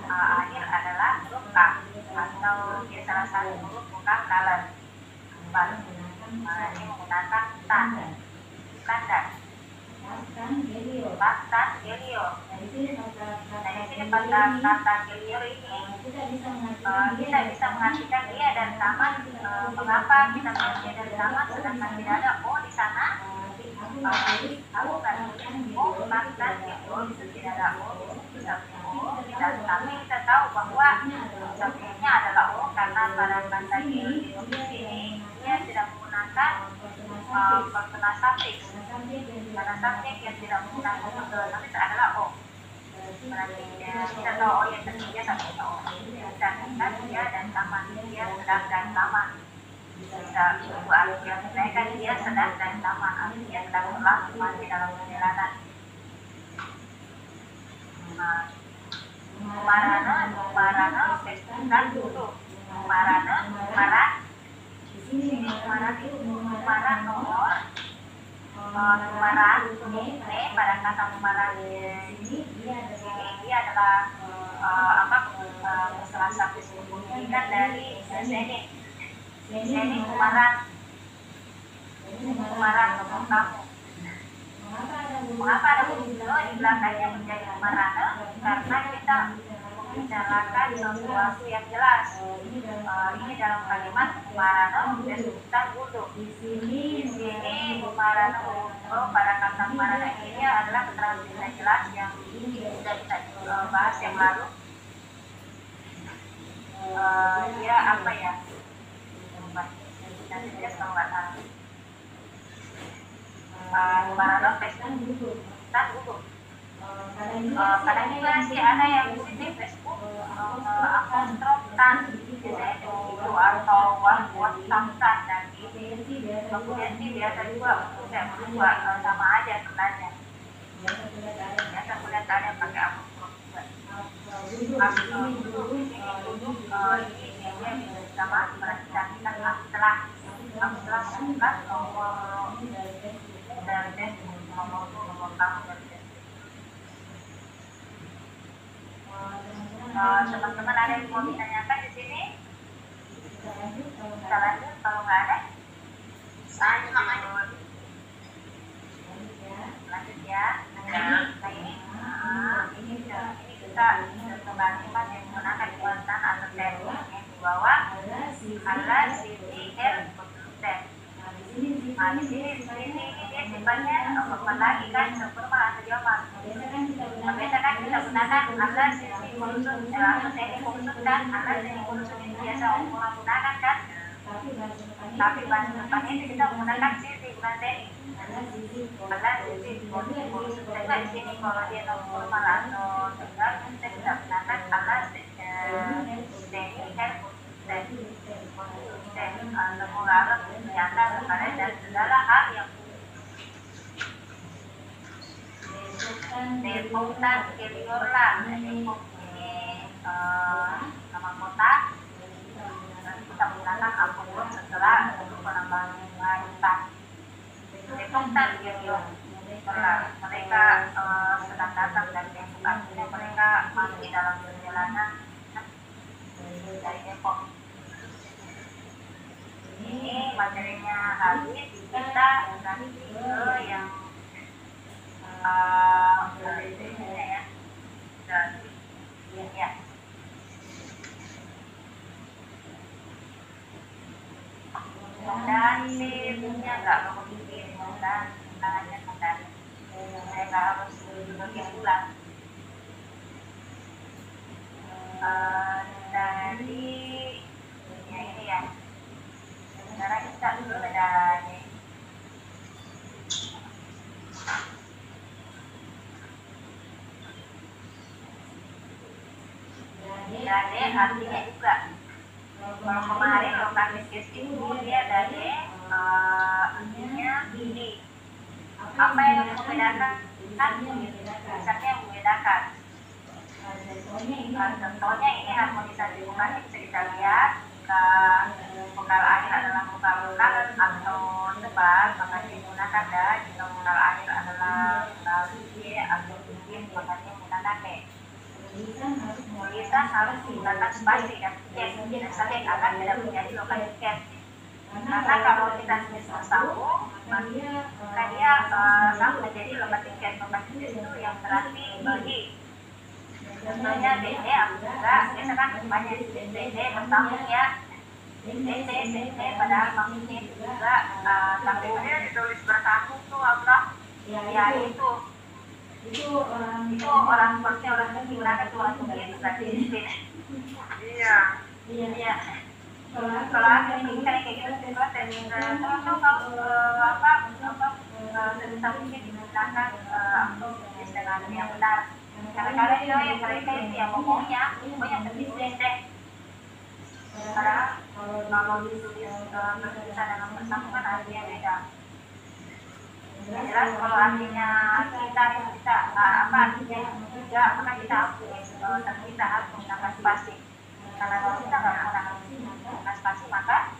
akhir adalah huruf K atau dia salah satu huruf vokal dalam ini menggunakan standar Pastan Gelio. Dari sini Pastan Gelio ini kita bisa mengartikan dia dan sama. Mengapa kita mengartikan dan sama sedangkan tidak ada O di sana? Tahu kan? O Pastan Gelio itu tidak ada O. Dan kami kita tahu bahwa subjeknya adalah O karena pada kata Gelio Karena suffix yang tidak menggunakan tapi itu adalah o. Berarti kita tahu o yang ketiga satu o. Sedangkan dia dan taman, dia sedang dan taman. Bisa dua arti yang mereka dia sedang dan taman, artinya sedang berlangsung masih dalam perjalanan. Marana, dan dulu. Marana, nomor. Numaran ini pada kata numaran ini dia adalah salah satu sebutkan dari seni numaran nomor kamu. Mengapa ada begitu di belakangnya menjadi numarana? Karena kita membicarakan sesuatu yang jelas. Ini dalam kalimat numarana disebutkan dulu. Di sini numarana pada kata numarana ini adalah keterangan yang jelas yang sudah kita bahas yang lalu. Dia apa ya? Nanti dia kalau nggak tahu. Numarana Facebook dan dulu. Kadang juga sih ada yang di Facebook apostrof tan itu atau WhatsApp tan dan ini kemudian sih biasa juga untuk saya berdua sama aja sebenarnya. Biasa kulihat ada yang pakai apostrof juga. Ini sama perhatikan kita setelah bukan nomor dari Facebook nomor kamu dari teman-teman ada yang mau ditanyakan di sini? Kita lanjut kalau nggak ada. Lanjut ya. Nah ini kita kembali yang menggunakan buatan atau teknik yang dibawa adalah sisi konten. Nah di sini dia sifatnya lagi kan sempurna atau jawaban. Biasa kan kita gunakan adalah sisi konsum atau teknik konsum dan adalah teknik konsum yang biasa orang gunakan kan. Tapi bahasa depannya itu kita menggunakan sisi bukan teknik. Adalah sisi konsum. Juga di sini kalau dia normal atau tunggal kita tidak gunakan adalah teknik mengarah ternyata kepada dan segala hal yang Depok dan Keliorla. Depok ini nama kota dan kita menggunakan apapun setelah untuk penambahan hutan. Depok dan Keliorla mereka sedang datang dari Depok, artinya mereka masih dalam perjalanan dari Depok. Ini materinya habis, kita ganti ke yang ya. Dan ya. Dan sihnya nggak mungkin dan hanya dan saya nggak harus bagian ulang. Dari ya ini ya. Sekarang kita dulu dari Dade artinya juga. Kalau kemarin lokasi itu dia dade artinya ini. Apa yang membedakan? Misalnya membedakan. Contohnya ini harmonisasi vokal bisa kita lihat. Vokal akhir adalah vokal vokal atau tebal maka digunakan da. Jika vokal akhir adalah vokal d atau tinggi maka digunakan d. Tulisan harus menggunakan spasi dan kes dan salin agar tidak menjadi lokasi kes. Karena kalau kita tulis bersambung maka dia sama menjadi lokasi kes. Lokasi kes itu yang berarti bagi. Contohnya DD juga kita kan banyak DD bersambung ya. DD padahal maksudnya juga tapi dia ditulis bersambung tuh apa? Ya itu orang seperti orang yang menggunakan tuh langsung gitu berarti iya kalau aku ini kayak gitu kalau apa sebisa mungkin digunakan tulis dengan yang benar. Kadang-kadang juga yang mereka itu ya pokoknya tertulis deh. Padahal kalau ditulis bertulisan dengan bersama kan artinya beda. Jelas kalau artinya kita apa artinya juga maka kita hapus, tapi kita harus menggunakan spasi. Karena kalau kita nggak menggunakan spasi maka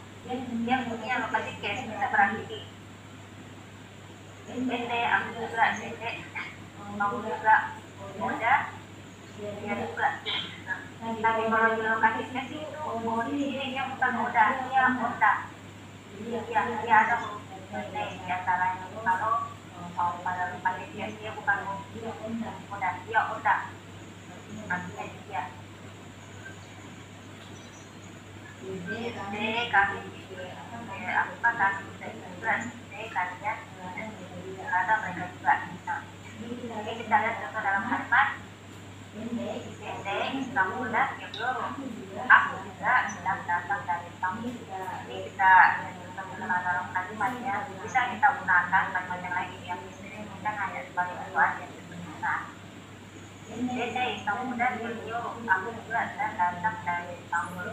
dia punya lokasi case bisa berarti BT, aku juga CT, kamu juga udah dia juga. Tapi kalau di lokasi case itu di sini dia bukan udah, dia udah. Dia ada BT di antaranya. Kalau pada lokasi case dia bukan udah, dia udah. Artinya dia. Jadi kami apa kami juga kalian ada mereka juga. Jadi kita lihat contoh dalam kalimat kamu udah aku juga sedang datang dari kamu. Ini kita lihat dalam kalimatnya bisa kita gunakan kalimat yang lain yang kita hanya sebagai itu aja sebenarnya. Dede kamu udah video aku juga sedang datang dari kamu.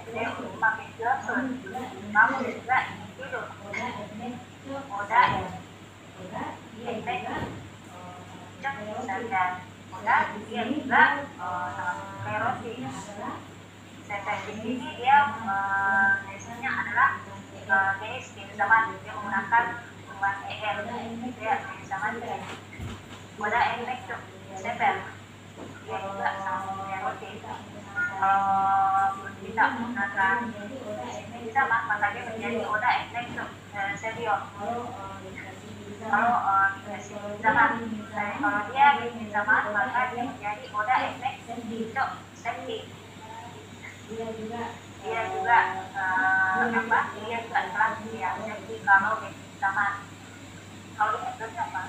Dede pakai jelasun kamu juga tidur. Udah udah dia juga erosi. Saya di sini dia biasanya adalah jenis zaman dia menggunakan hubungan er dia zaman udah efek tuh sepel dia juga sama erosi. Kalau kita menggunakan bisa maka dia menjadi udah efek tuh serius. Kalau dikasih zaman, kalau dia bikin zaman maka dia menjadi udah efek itu safety. Dia juga apa? Dia juga telah dia safety kalau bikin zaman. Kalau itu apa?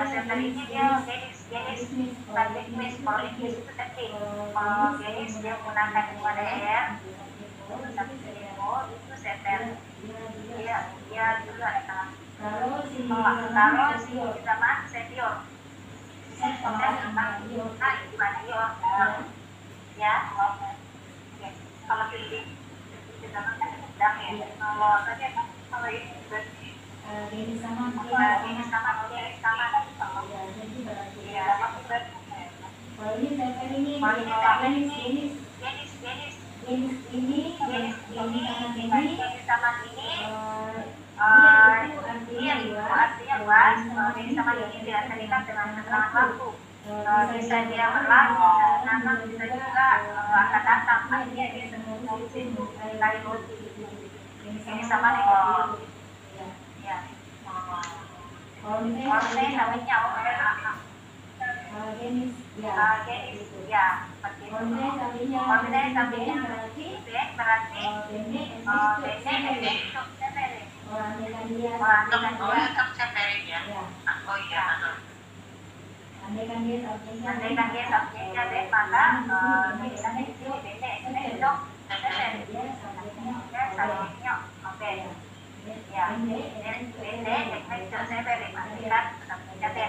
Safety ini dia jenis teknis kalau itu safety. Kalau jenis dia menggunakan pada air itu safety. Dia juga kalau si sama senior gimana ya kalau pilih kita kan sedang ya kalau tadi kalau ini berarti ini sama ya kalau ini sama ini artinya luas jadi sama ini tidak terikat dengan keterangan waktu bisa dia berlalu bisa juga akan datang artinya dia fungsi dari logi ini sama nih ya kalau saya namanya jenis ya seperti itu kalau saya sampingnya berarti andaikan dia subjeknya deh maka misalnya di sini bende itu subjeknya oke ya bende itu saya beri artikan subjeknya deh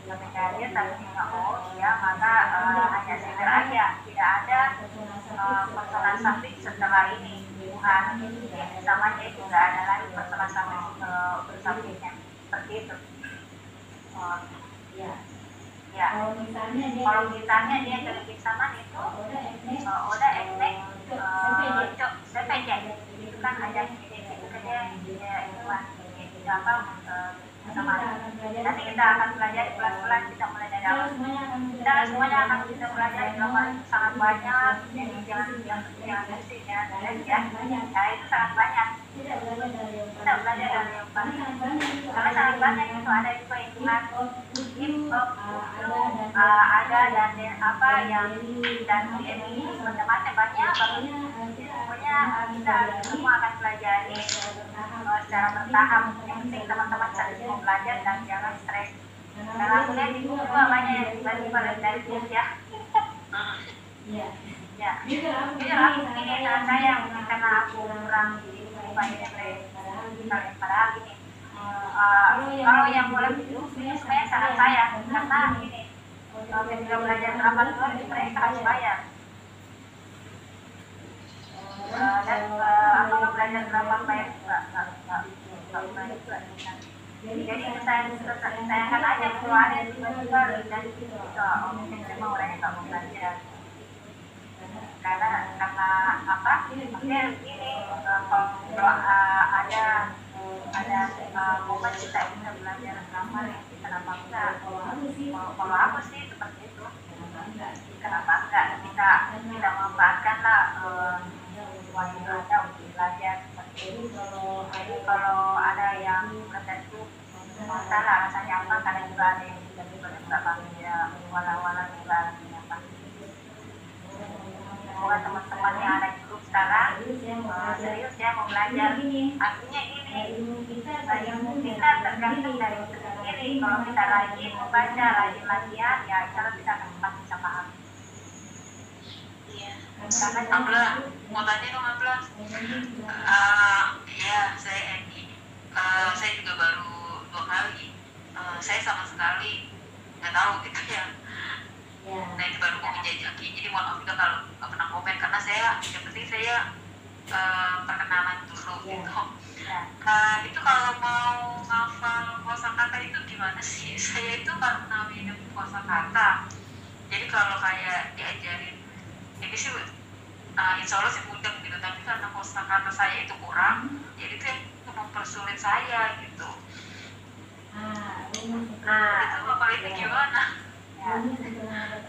ketika dia subjeknya ya maka hanya sekedar aja tidak ada personal suffix setelah ini bukan sama dia juga ada lagi personal suffix subjeknya seperti itu ya kalau misalnya dia terlebih sama itu udah efek sepejek itu kan ada dia itu apa sama nanti kita akan belajar pelan-pelan kita mulai dari awal kita semuanya akan bisa belajar sangat banyak jadi jangan bersih ya itu sangat banyak kita belajar dari yang paling karena sangat banyak itu ada juga hitungan ada dan apa yang dan ini macam-macam banyak pokoknya kita semua akan pelajari secara bertahap yang penting teman-teman mau belajar dan jangan stres karena aku lihat di buku juga banyak yang tiba-tiba dari buku ya jujur aku ini sayang karena aku kurang banyak padahal gini ketika belajar grammar luar itu mereka harus bayar. Dan apa belajar grammar bayar juga nggak bayar juga. Jadi sayangkan aja kalau ada tiba-tiba dan gitu, mungkin memang orangnya nggak mau belajar. Karena apa? Maksudnya begini, kalau ada momen kita bisa belajar grammar, kenapa enggak? Kalau aku sih seperti itu, kenapa enggak kita memanfaatkanlah waktu ada untuk belajar seperti itu. Jadi kalau ada yang tertentu masalah rasanya apa, karena juga ada yang tiba-tiba nggak paham ya, wala-wala juga apa. Semoga teman-teman yang ada di grup sekarang serius ya mau belajar. Artinya ini ilmu kita tergantung dari kita sendiri. Kalau kita rajin membaca, rajin latihan, ya insya Allah kita akan cepat bisa paham. Iya. Karena Abla, mau tanya dong Abla. Ya saya Eni. Saya juga baru 2 kali. Saya sama sekali nggak tahu gitu ya. Nah itu baru mau menjajaki. Jadi mohon maaf juga kalau nggak pernah komen karena saya yang penting saya perkenalan dulu gitu. Itu kalau mau ngafal kosakata itu gimana sih? Saya itu karena minum kosakata. Jadi kalau kayak diajarin ini sih insya Allah sih mudah gitu. Tapi karena kosakata saya itu kurang, jadi itu yang mempersulit saya gitu. Itu bapak itu gimana? Ya,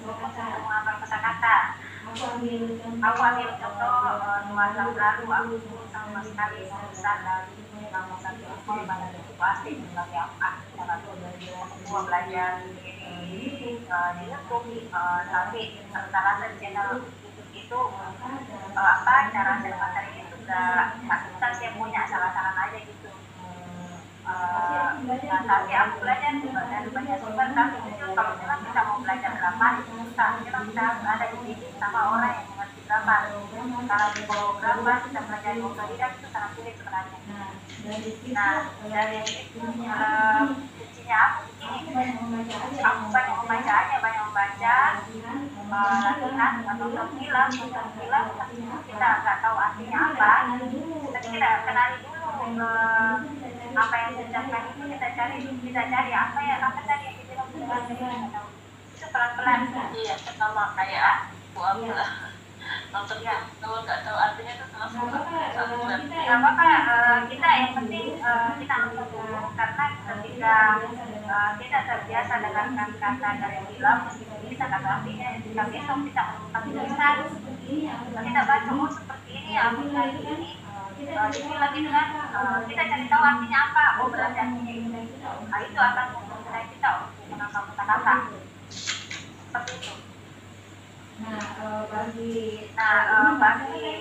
menghafal kosakata. Aku ambil contoh 2 tahun lalu aku sama sekali susah dari nama satu ekor pada itu pasti sebagai apa aku belajar di YouTube tapi rata-rata channel YouTube itu apa cara share materi itu nggak tuntas yang punya salah-salah aja gitu. Tapi aku belajar juga dari banyak sumber, tapi itu kalau memang kita mau belajar grammar itu susah. Memang kita harus ada dididik sama orang yang mengerti grammar. Kalau grammar kita belajar otodidak itu sangat sulit sebenarnya. Nah dari itu kuncinya aku begini, aku banyak membaca aja, latihan atau nonton film, kita nggak tahu artinya apa, tapi kita kenali dulu apa yang diucapkan itu, kita cari apa tadi yang dibilang itu pelan-pelan. Iya, sama kayak Bu Abla nonton ya, kalau nggak tahu artinya itu langsung nggak apa-apa, kita yang penting kita nonton dulu, karena ketika kita terbiasa dengarkan kata dari film, kita nggak tahu artinya, ketika besok kita menemukan tulisan, kita baca oh seperti ini, artinya ini jadi lagi dengan kita cari tahu artinya apa, oh berarti artinya ini. Nah itu akan memudahkan kita untuk menangkap kata-kata seperti itu. Bagi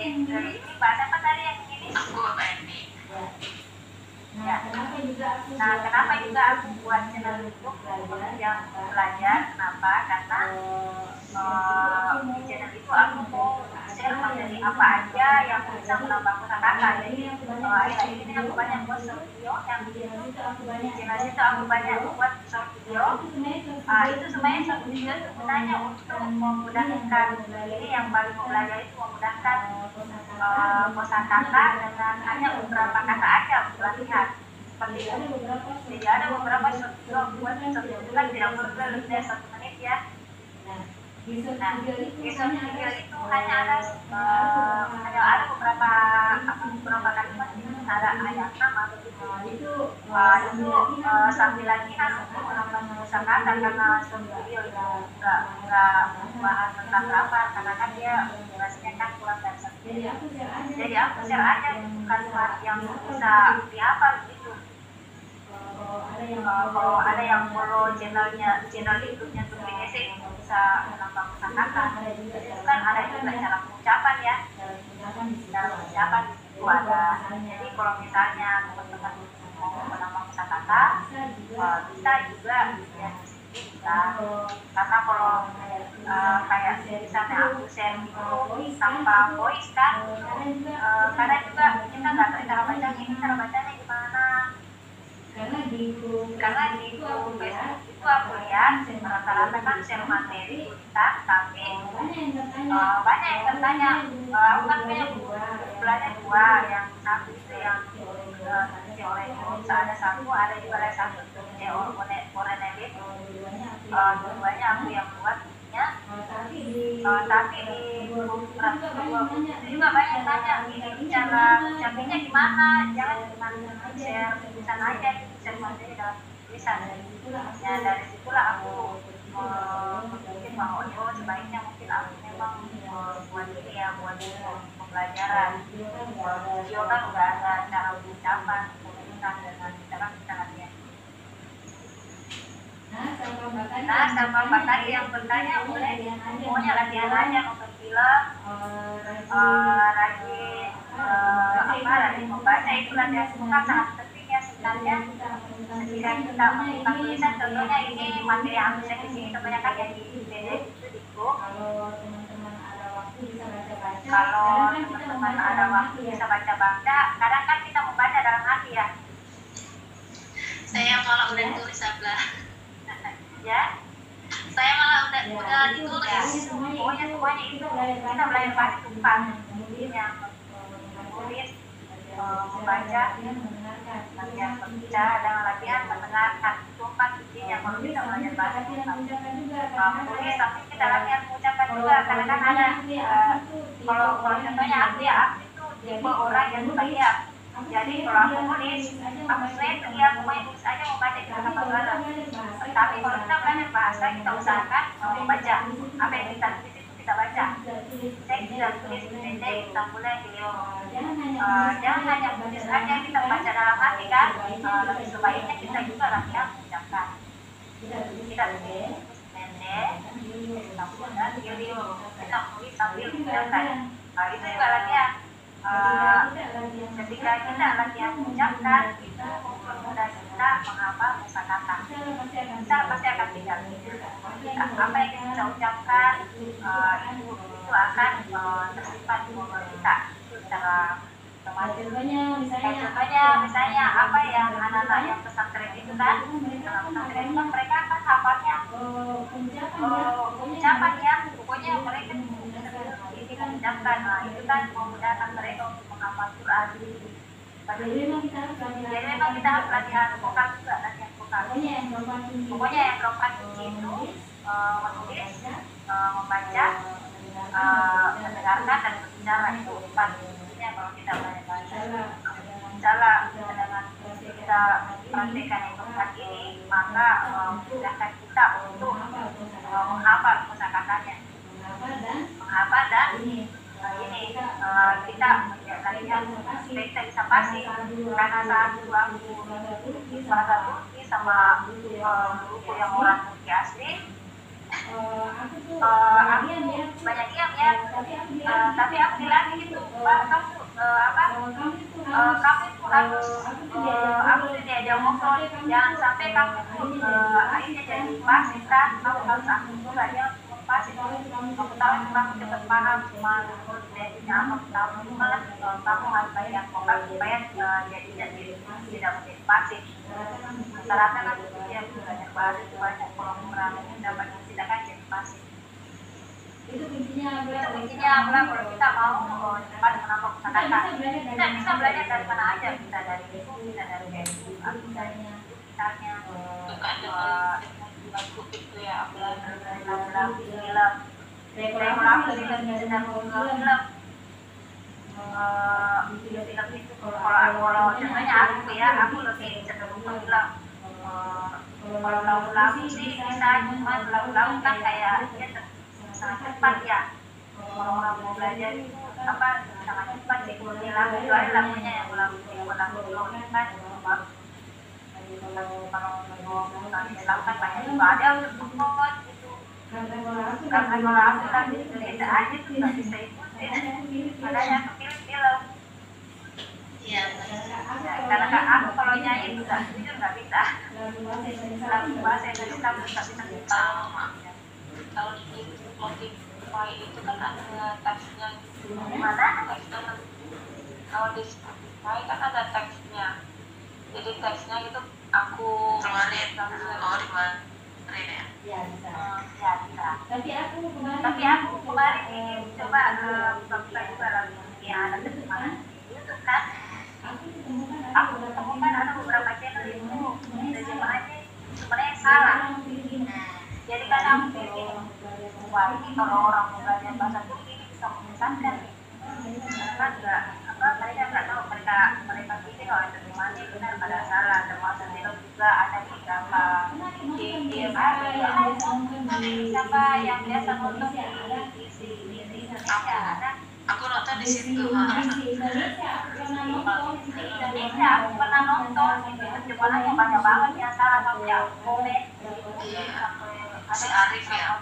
ini bahasa apa tadi yang ini? Aku Eni. Ya. Kenapa juga aku buat channel YouTube yang belajar? Kenapa? Karena di channel itu aku mau share materi apa aja yang bisa menambah kosakata. Jadi ini aku banyak buat short video, yang di channel itu aku banyak buat short video. Itu semuanya short video sebenarnya untuk memudahkan ini yang baru mau belajar itu, memudahkan kosakata dengan hanya beberapa kata aja untuk latihan. Seperti itu. Jadi ada beberapa short video buat short video kan tidak perlu lebih dari 1 menit ya. Di short video itu hanya ada beberapa kalimat, ada ayat nama itu sambil latihan untuk menambah kosakata, karena short video itu nggak bahas tentang apa, karena kan dia durasinya kan kurang dari 1 menit. Jadi aku share aja kalimat yang bisa dihafal gitu. Kalau ada yang follow channel YouTube-nya Turbinese itu bisa menambah kosakata. Itu kan ada juga cara pengucapan ya. Cara pengucapan itu ada. Jadi kalau misalnya teman-teman mau menambah kosakata, bisa juga ya bisa. Karena kalau kayak misalnya aku share itu tanpa voice kan, karena juga kita nggak tahu cara bacanya gimana. Karena di Facebook itu aku lihat rata-rata kan share materi Ustaz, tapi banyak yang bertanya. Aku kan punya belajar dua, yang satu itu yang teori ada satu, ada juga ada satu teori Orenelit. Dua-duanya aku yang buat bukunya. Tapi di dua buku itu juga banyak yang tanya, ini cara ucapinnya gimana, jangan cuma share tulisan aja, share materi dalam tulisan. Ya dari situlah aku berpikir bahwa sebaiknya mungkin aku memang buat ini ya, buat pembelajaran. Video kan udah ada cara ucapan, komunikasi dengan sekarang kita latihan. Nah, sama Mbak tadi yang bertanya boleh, pokoknya latihan aja nonton film, rajin membaca, itu latihan kan sangat penting ya sebenarnya. Ketika kita melakukan tulisan, contohnya ini materi yang aku share di sini kebanyakan yang di PDF itu di buku. Kalau teman-teman ada waktu bisa baca-baca, kadang kan kita membaca dalam hati ya. Saya malah udah ditulis Ablah. Ya, Saya malah udah ditulis. Pokoknya semuanya itu kita belajar bahasa Jepang, yang menulis, membaca, latihan berbicara dan latihan mendengarkan. Itu empat intinya kalau kita belajar bahasa Jepang. Menulis, tapi kita latihan mengucapkan juga. Karena kan ada kalau contohnya aku itu tipe orang yang suka diam. Jadi kalau aku nulis, aku sering diam, pokoknya tulis aja mau baca kita apa segala. Tapi kalau kita belajar bahasa, kita usahakan membaca apa yang kita tulis itu kita baca. Saya tidak tulis pendek, kita mulai video. Jangan hanya tulis aja, kita baca dalam hati kan. Lebih sebaiknya kita juga latihan mengucapkan. Kita tulis pendek, kita mulai video. Kita tulis sambil mengucapkan. Itu juga latihan. Ketika kita latihan mengucapkan, itu mempermudah kita menghafal kosakata. Kita pasti akan tinggal. Apa yang kita ucapkan itu akan tersimpan di memori kita. Itu secara otomatis. Contohnya misalnya apa yang anak-anak yang pesantren itu kan, pesantren itu mereka kan hafalnya ucapan ya, pokoknya mereka mengucapkan, itu kan memudahkan mereka untuk menghafal Quran. Jadi memang kita harus latihan vokal juga, latihan vokal. Pokoknya yang keempat kunci itu menulis, membaca, mendengarkan dan berbicara, itu empat kuncinya kalau kita belajar bahasa. Bicara dengan kita praktekkan yang keempat ini, maka memudahkan kita untuk menghafal kosakatanya. Menghafal dan ini kita latihan supaya kita bisa pasti, karena saat itu aku bahasa Turki sama buku yang orang Turki asli, aku banyak diam ya, tapi aku dilatih gitu, kamu itu harus aku diajak ngobrol, jangan sampai kamu akhirnya jadi pasif kan, kamu harus aktif juga, jangan pasif. Kamu tahu kamu cepat paham cuma jadinya apa tahu cuma kamu harus banyak vokal supaya jadinya tidak menjadi pasif. Masyarakat kan dia belajar bahasa banyak kalau mengurangi dapat tidak kan jadi pasif. Itu kuncinya adalah kalau kita mau cepat menambah kosakata. Kita bisa belajar dari mana aja, bisa dari buku, bisa dari Facebook, misalnya lagu itu ya, lagu film. Saya melakukan film itu kalau contohnya aku ya, aku lebih cenderung ke film. Kalau lagu-lagu sih bisa, cuma lagu-lagu kan kayak dia sangat cepat ya. Kalau orang mau belajar itu sangat cepat sih. Lagu kecuali lagunya yang lagu kan kalau melakukan banyak juga ada untuk membuat gitu. Karena kalau aku lagi beda aja tuh nggak bisa ikutin. Makanya aku pilih film. Iya. Karena aku kalau nyanyi juga jujur nggak bisa. Lagu bahasa Indonesia nggak bisa Sama. Kalau di Spotify itu kan ada teksnya. Mana? Kalau di Spotify kan ada teksnya. Jadi teksnya itu aku di mana? Rina ya. Ya bisa. Ya bisa. Tapi aku kemarin ini coba buka juga lagi yang ada terjemahan di YouTube kan. aku temukan ada beberapa channel itu terjemahannya sebenarnya salah. Jadi kan aku pikir, wah ini kalau orang belajar bahasa Turki ini bisa menyesatkan nih. Karena mereka nggak tahu, mereka pikir kalau terjemahannya benar pada salah, termasuk itu juga ada beberapa siapa yang biasa nonton di Indonesia ada. Aku nonton di situ. Di Indonesia aku pernah nonton itu terjemahannya banyak banget yang salah sampai aku komen. Si Arif ya.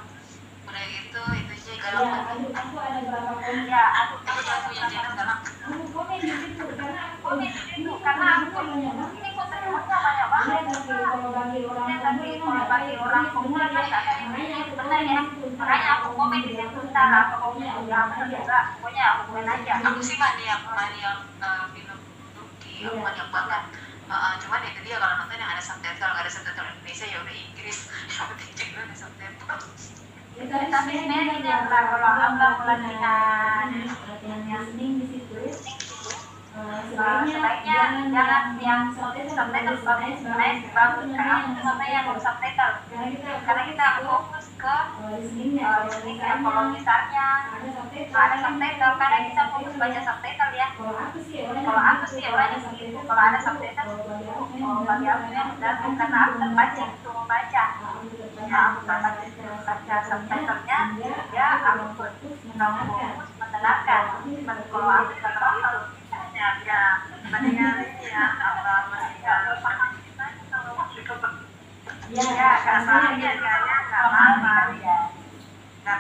Udah gitu itu sih galak banget. aku ada berapa komen. Ya, aku punya channel galak. Aku komen di situ karena aku ini kok terjemahnya banyak banget. kalau bagi orang pemula kan nggak ada yang benar ya. Makanya aku komen di situ, ntar apa komen juga, pokoknya aku komen aja. Aku sih maniak film Turki, aku maniak banget. Cuman itu dia kalau nonton yang ada subtitle, nggak ada subtitle Indonesia ya udah Inggris, yang penting juga ada subtitle. Tapi sebenarnya ini kalau abang latihan listening di situ sebaiknya jangan yang subtitle bagus karena aku sama yang subtitle karena kita fokus ke listening ya. Kalau misalnya ada subtitle karena kita fokus baca subtitle ya. Kalau aku sih orangnya begitu, kalau ada subtitle bagi aku ya udah, karena aku terbaca untuk membaca ya, aku baca subtitlenya ya, aku fokus mendengarkan. Kalau aku kalau ya sebenarnya ya apa masih paham kalau itu ya rasanya kayaknya nggak apa ya nggak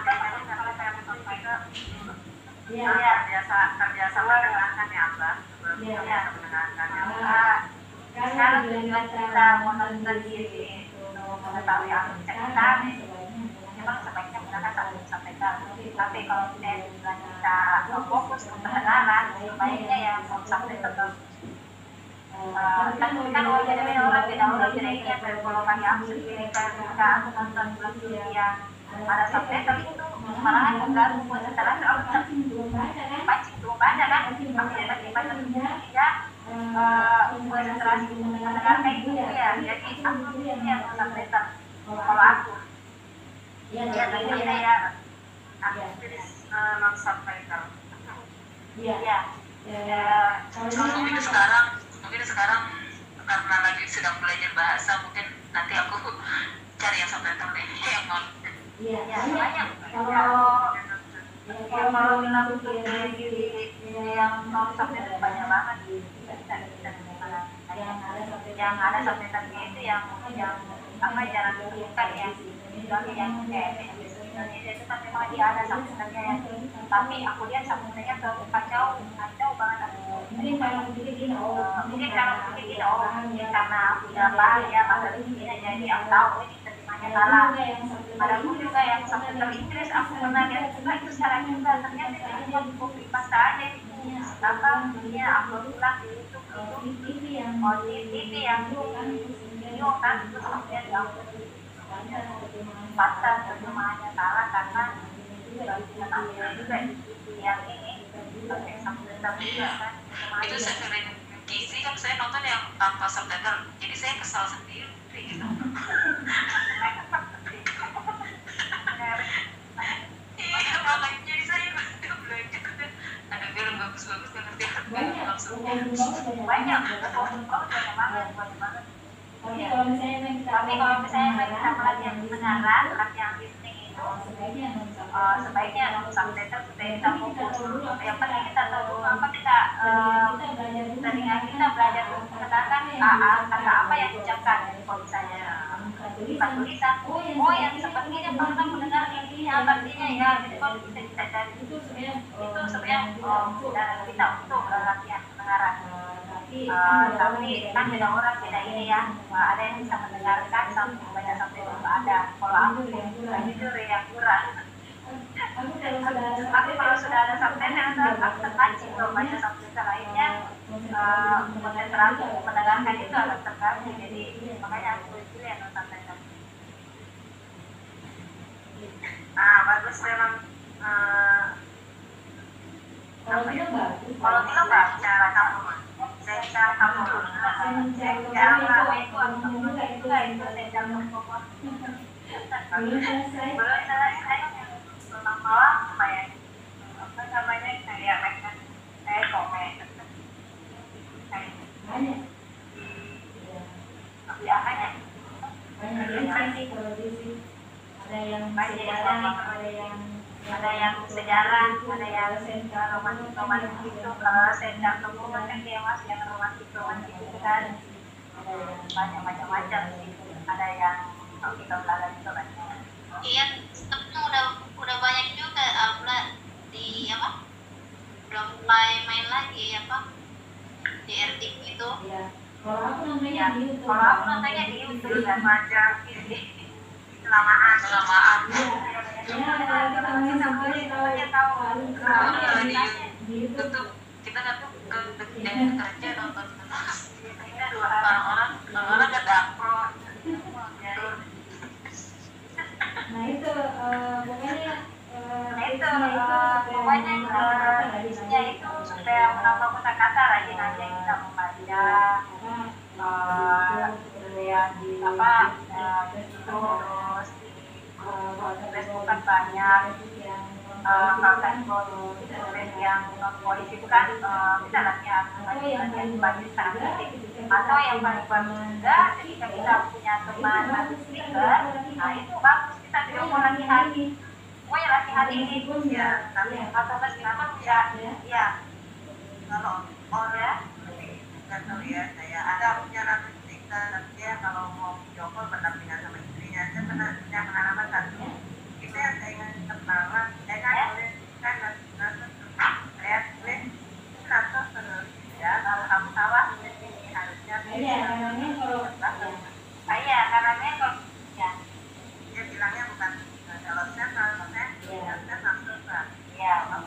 kayaknya nggak saya menyampaikan ya terbiasa mendengarkan ya Mbak sebelum terbiasa mendengarkan ya sekarang tujuan kita menonton diri mengetahui apa cerita memang sebaiknya menggunakan subtitle. Tapi kalau kita fokus ke pendengaran, sebaiknya yang subtitle. Kan orang beda ini ya. Kalau bagi aku sendiri, ketika aku nonton film yang ada subtitle itu malahan mengganggu konsentrasi aku pancing belum baca kan. Aku jadi baca ya konsentrasi mendengarkan itu ya. Jadi aku yang subtitle. Kalau aku ya tentunya ya aku tulis non subtitle. Iya. Mungkin sekarang karena lagi sedang belajar bahasa, mungkin nanti aku cari yang subtitle deh yang non. Iya, banyak. Kalau bilang yang non subtitle banyak banget. Yang ada subtitle itu yang apa jarang ditemukan ya. Yang Indonesia itu kan memang dia ada subtitlenya ya. Tapi aku lihat subtitlenya kacau banget. Mungkin kalau begini karena aku udah paham ya bahasa Inggrisnya, jadi aku tahu ini terjemahnya salah. Padaku juga yang subtitle Inggris aku pernah lihat juga itu salah juga, ternyata itu cuma copy paste aja itu apa dunia upload ulang di YouTube itu TV yang video kan itu sampai diupload pasal terjemahannya salah karena juga yang ini pakai subtitle juga kan. Itu Severin Gizi kan saya nonton yang tanpa subtitle, jadi saya kesal sendiri gitu. Iya makanya jadi saya belajar ada film bagus-bagus nggak ngerti langsung banyak banget. Tapi kalau misalnya kita latihan pendengaran, latihan listening itu sebaiknya subtitle supaya kita fokus. Yang penting kita tahu apa kita telinga kita belajar mendengarkan kata apa yang diucapkan. Kalau misalnya bukan tulisan, yang sepertinya pernah mendengar ini apa artinya ya, jadi kalau bisa kita cari itu sebenarnya kita untuk latihan pendengaran. Tapi kan beda orang beda ini ya, ada yang bisa mendengarkan sampai banyak sampai ada. Kalau aku jujur ya kurang. Tapi kalau sudah ada subtitle aku terpancing loh baca subtitle lainnya, konsentrasi mendengarkan itu agak terganggu, jadi makanya aku pilih yang subtitle. Bagus memang. Kalau film bagus. Kalau film bagus cara kamu, cara kamu dulu. Cara itu saya jangan pokok. Belum selesai. Belum selesai. Tentang malam kayak apa namanya kayak mereka kayak komen. Banyak. Ya hanya Banyak yang sih kalau di sini. Ada yang sejarah, ada yang sejarah, ada yang romantis gitu. Kalau sendang hubungan kan dia mas yang romantis gitu kan. Banyak macam-macam sih. Ada yang kalau kita belajar itu banyak. Iya, tapi udah banyak juga di apa? Udah mulai main lagi apa? Di RTP itu. Iya. Kalau aku nontonnya Ya, di YouTube. kalau aku nontonnya di YouTube dan macam ini kelamaan. Ya, kita mau sampai tahu Di YouTube kita kan tuh kerja nonton Kita dua orang nggak dapet. Nah itu pokoknya Isinya itu supaya menambah kosakata rajin aja kita membaca kemudian terus Facebook kan banyak konten yang polis itu kan kita latihan baca secara fisik atau yang paling bagus juga ketika kita punya teman atau speaker, nah itu bagus kita video call latihan. Pokoknya latihan ini ya, atau meskipun ya kalau orang nggak tahu ya, saya ada punya anak speaker, dia kalau mau video call berdampingan sama istrinya, saya pernah punya pengalaman satu. Itu yang saya ingat pertama, saya kan boleh kan saya tulis terus ya, kalau kamu salah ini harusnya karena kalau ya dia bilangnya bukan kalau saya langsung ya itu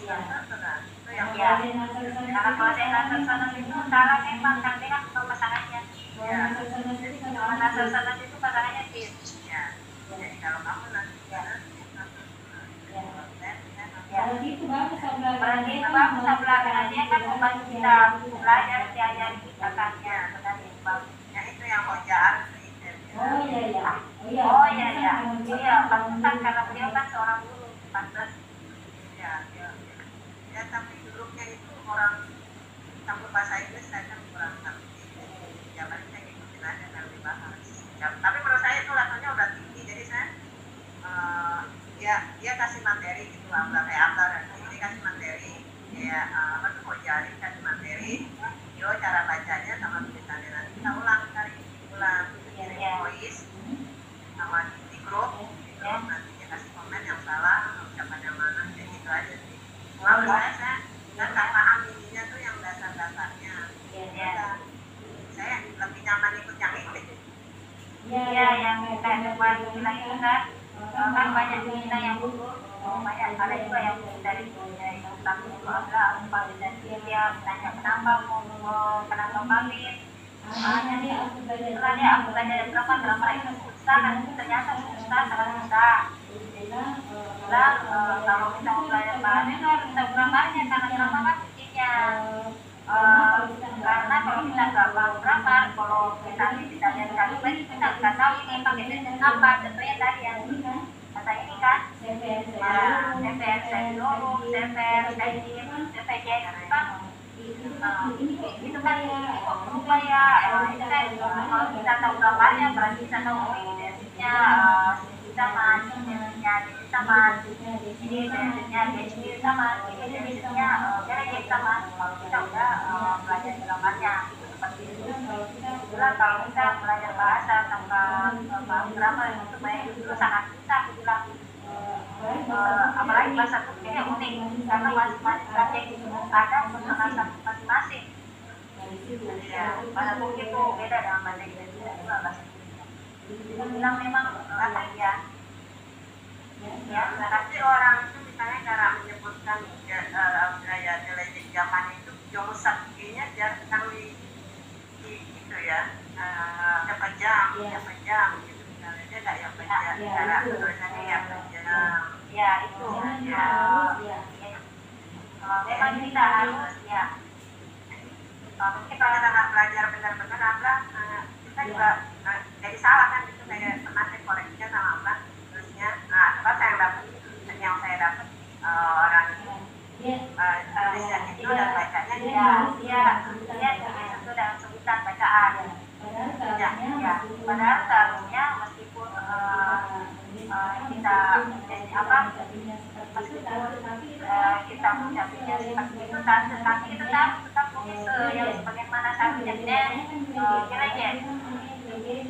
yang karena kalau saya ngasih sana itu salah memang karena kan pasangannya ya kalau ngasih sana itu pasangannya sih ya jadi kalau kamu nanti Berarti itu bagus karena dia kan membantu kita belajar diajari kita kan ya bagusnya itu yang hojaan Oh iya. Pantesan karena beliau kan seorang guru, pantas. Ya tapi dulunya itu orang campur bahasa Inggris saya kan kurang ngerti. Ya paling saya ngikutin aja kalau dibahas. Ya, tapi menurut saya itu levelnya udah tinggi, jadi saya dia kasih materi gitu lah, udah kayak apa dan ini kasih materi, ya apa tuh hojari kasih materi, yo cara bacanya sama tulisannya nanti kita ulang voice sama di grup gitu, nanti dia kasih komen yang salah ucapan yang mana kayak gitu aja sih. Kalau saya nggak paham ininya tuh yang dasar-dasarnya. Saya lebih nyaman ikut yang ini. Iya yang kayak kemarin bilang itu kan banyak kita yang banyak ada juga yang dari tapi itu agak apa dan dia tanya kenapa kawin. Jadi setelah aku belajar drama itu susah, ternyata sangat susah. Kalau kita mau belajar bahasa itu harus kita gramarnya karena drama kan kuncinya. Karena kalau kita nggak paham grammar, kalau kita bisa lihat kalimat kita nggak tahu ini pakai sentence apa. Contohnya tadi yang kata ini kan, CPR, saya dulu, CPR, CPR kan. Itu kan berubah ya, itu kan kalau kita tahu gambarnya berarti kita tahu identitasnya, sama identitasnya sama identitasnya kalau kita udah belajar gambarnya seperti itu. Itulah kalau kita belajar bahasa tanpa grammar itu itu sangat susah bilang. Apalagi bahasa Turki yang unik karena masing-masing subjek itu ada bahasa masing-masing. Ya, bahasa Turki itu beda dengan bahasa Indonesia juga bahasa Turki. Bilang memang apa ya? Ya, tapi orang itu misalnya cara menyebutkan gaya dialektik zaman itu jomusaknya jarang itu ya, kepejam gitu misalnya dia nggak yang cara tulisannya ya panjang. Ya itu. Memang kita harus ya. Mungkin kalau kita nggak belajar benar-benar apa, kita juga jadi salah kan itu kayak pernah saya koleksinya sama apa terusnya. Apa yang saya dapat orang tulisan itu dan bacanya dia itu dalam sebutan bacaan. Padahal seharusnya meskipun kita apa meskipun kita mencapai seperti itu tapi tetap tulis yang sebagaimana seharusnya kelejen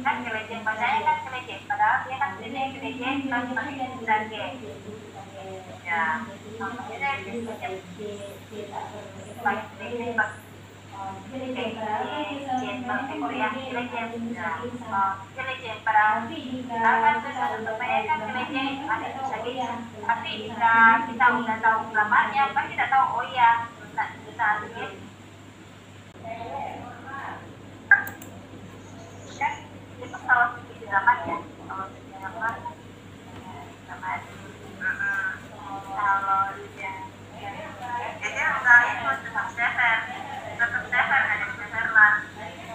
kan kelejen bacanya kan kelejen padahal dia kan kelejen kan masih zage ya tapi kita udah tahu gambarnya kan kita tahu oh iya bisa kan itu kalau di zaman ya kalau di zaman kalau dia jadi udah itu tetap sefer ada sefer lah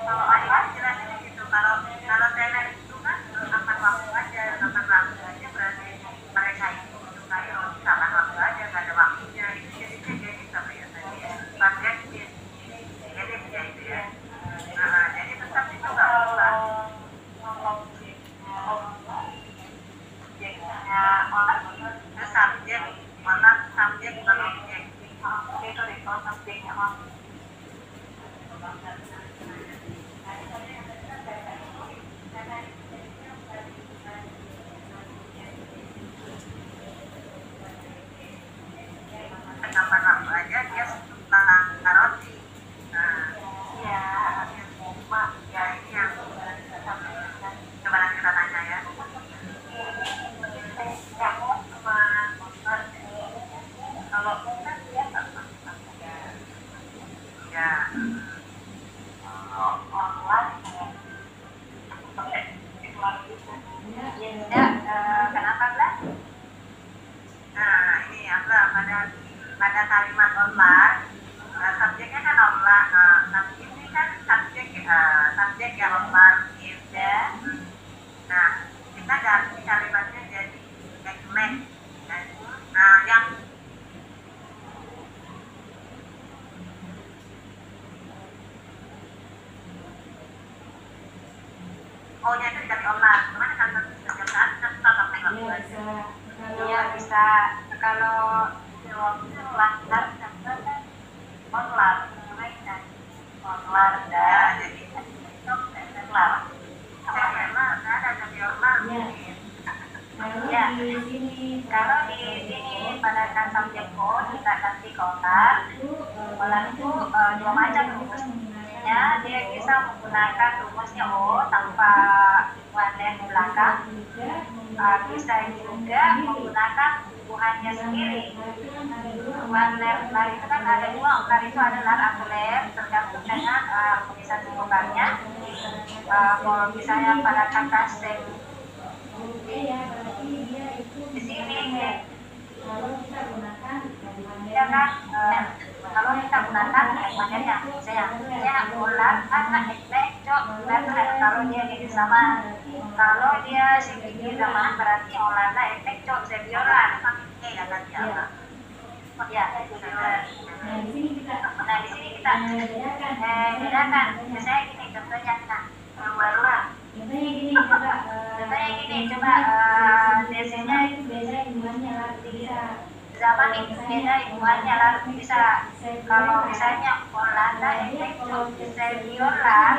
kalau ada jelas gitu kalau sefer itu kan makan waktu aja berarti mereka itu menyukai salah waktu aja nggak ada waktunya itu jadi sama ya tadi ya subjek jadi itu ya jadi tetap itu nggak usah terus subjek bukan objek itu subjeknya kapan waktu aja dia suka roti ya ini yang coba nanti kita tanya ya kalau kan dia ya kenapa lah ini apa pada kalimat online subjeknya kan online tapi ini kan subjek yang online ya nah kita ganti kalimatnya jadi segmen yang O-nya itu dikasih online gimana kalimat kerjaan kan iya bisa kalau lancar online dah jadi itu kelar ada jadi online ya kalau di sini pada subjek O kita kasih kolar itu dua macam rumusnya dia bisa menggunakan rumusnya O tanpa wadah belakang bisa juga menggunakan tumbuhannya sendiri. Tumbuhan lar itu kan ada dua, lar itu ada lar akuler tergantung dengan tulisan tumbuhannya. Kalau misalnya pada kata stem di sini ya kan kalau kita gunakan modelnya misalnya ular anak cok kalau dia di zaman kalau dia sedikit zaman berarti ular efek cok sebioran ya kan ya di sini kita bedakan misalnya gini contohnya ular contohnya gini coba biasanya itu beda ibuannya zaman itu beda ibuannya lalu bisa kalau misalnya Holanda efek senior lah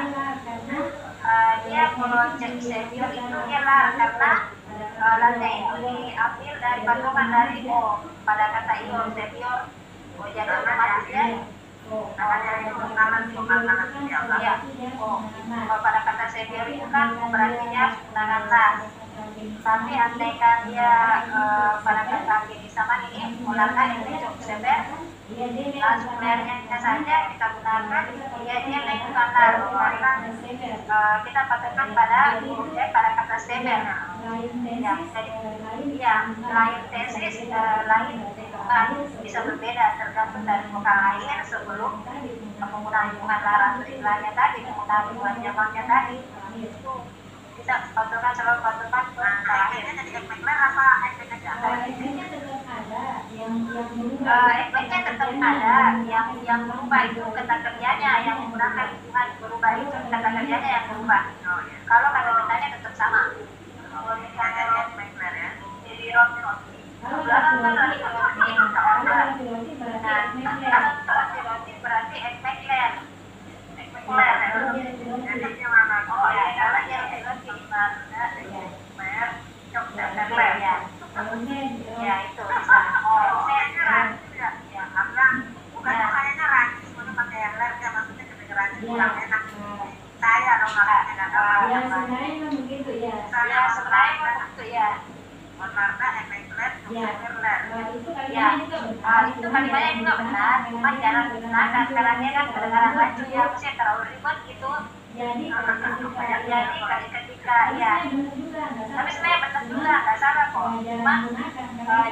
dia kalau senior itu dia lah karena lantai itu diambil dari patungan dari pada kata itu senior jadi otomatis ya namanya itu ya pada kata senior itu kan berarti dia menggunakan las tapi andaikan dia pada kata di zaman ini olahraga itu cukup seber Iya, dia langsung layarnya saja kita gunakan, dia naik ke atas karena kita patokan pada huruf D pada kata seber. Ya, jadi ya lain tesis lain bisa berbeda tergantung dari muka air sebelum penggunaan hubungan larang istilahnya tadi, penggunaan hubungan jamaknya tadi itu kita patokan selalu patokan muka air. Jadi efeknya apa efeknya aja? efeknya tetap ada yang Efeknya tetap ada yang berubah itu kata kerjanya yang menggunakan hubungan berubah itu kata kerjanya yang berubah. Kalau kata kerjanya tetap sama. Kalau misalnya efeknya ya, jadi roti kalau laki-laki berarti efeknya. Jadi gimana? Oh ya, kalau yang laki-laki gimana? Ya itu bisa. Oh, ya karena bukan kayaknya rancis, mana pakai yang lem ya maksudnya kedengeran kurang enak. Saya dong makannya nggak tahu. ya sebenarnya memang begitu ya. Saya sebenarnya begitu ya. Warna efek led, efek led. Ya, itu kalimatnya juga benar, cuma jarang digunakan karena dia kan kedengaran lanjut ya, maksudnya terlalu ribet gitu. Jadi ketika ya, tapi sebenarnya benar juga, nggak salah kok. Cuma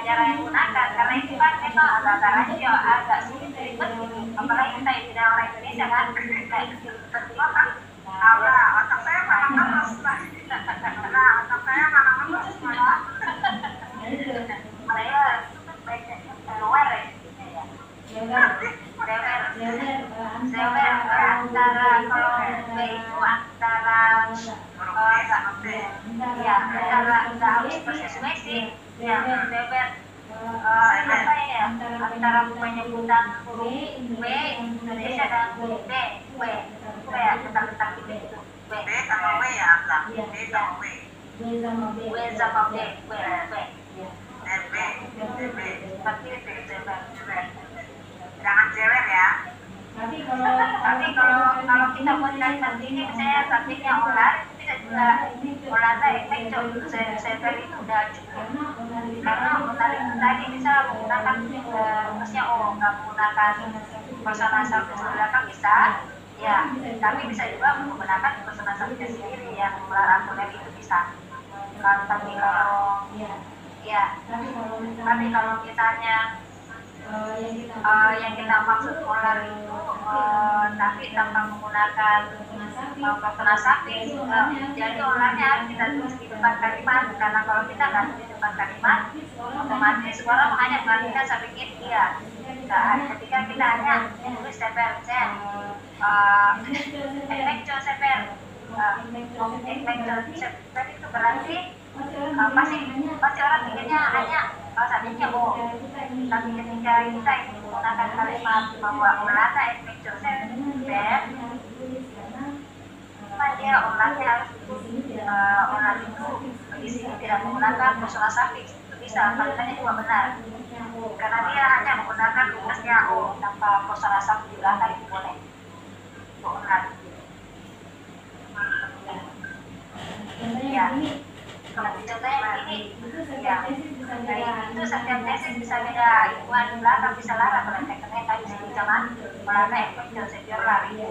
jarang digunakan karena itu kan memang agak rasio, agak sulit ribet gitu. Apalagi kita tidak orang Indonesia kan, kayak otak saya malah ngeres lah. Nah, otak saya malah ngeres malah. Saya keluar ya. Sewer antara kalau B itu antara ya antara nggak harus sesuai sih ya sewer apa ya antara penyebutan huruf B Indonesia dan huruf D W itu kayak ketak-ketak gitu B sama W ya lah B sama W W sama B W B seperti itu sewer jangan sewer ya. Tapi kalau kita buat seperti ini misalnya subjeknya olah itu bisa juga olahraga efek sever itu udah cukup karena olah itu tadi bisa menggunakan maksudnya nggak menggunakan personal subjek belakang bisa ya tapi bisa juga menggunakan personal subjek sendiri yang melarang itu bisa tapi kalau ya tapi kalau misalnya yang kita maksud polar itu tapi tanpa menggunakan penasabik jadi olahnya harus kita tulis di depan kalimat karena kalau kita nggak tulis di depan kalimat otomatis orang hanya mengartikan sabiknya dia ketika kita hanya tulis seper efekto seper seper itu berarti pasti orang pikirnya hanya sabiknya tapi ketika kita menggunakan kalimat bahwa melata efekto seper dia olahnya harus olah itu di sini tidak menggunakan personal suffix itu bisa kalimatnya juga benar karena dia hanya menggunakan tugasnya tanpa personal suffix di belakang itu boleh untuk olah ya contohnya ini ya itu setiap tesis bisa beda hubungan di belakang bisa larang kalau tekannya tadi sini zaman melata efekto seper ya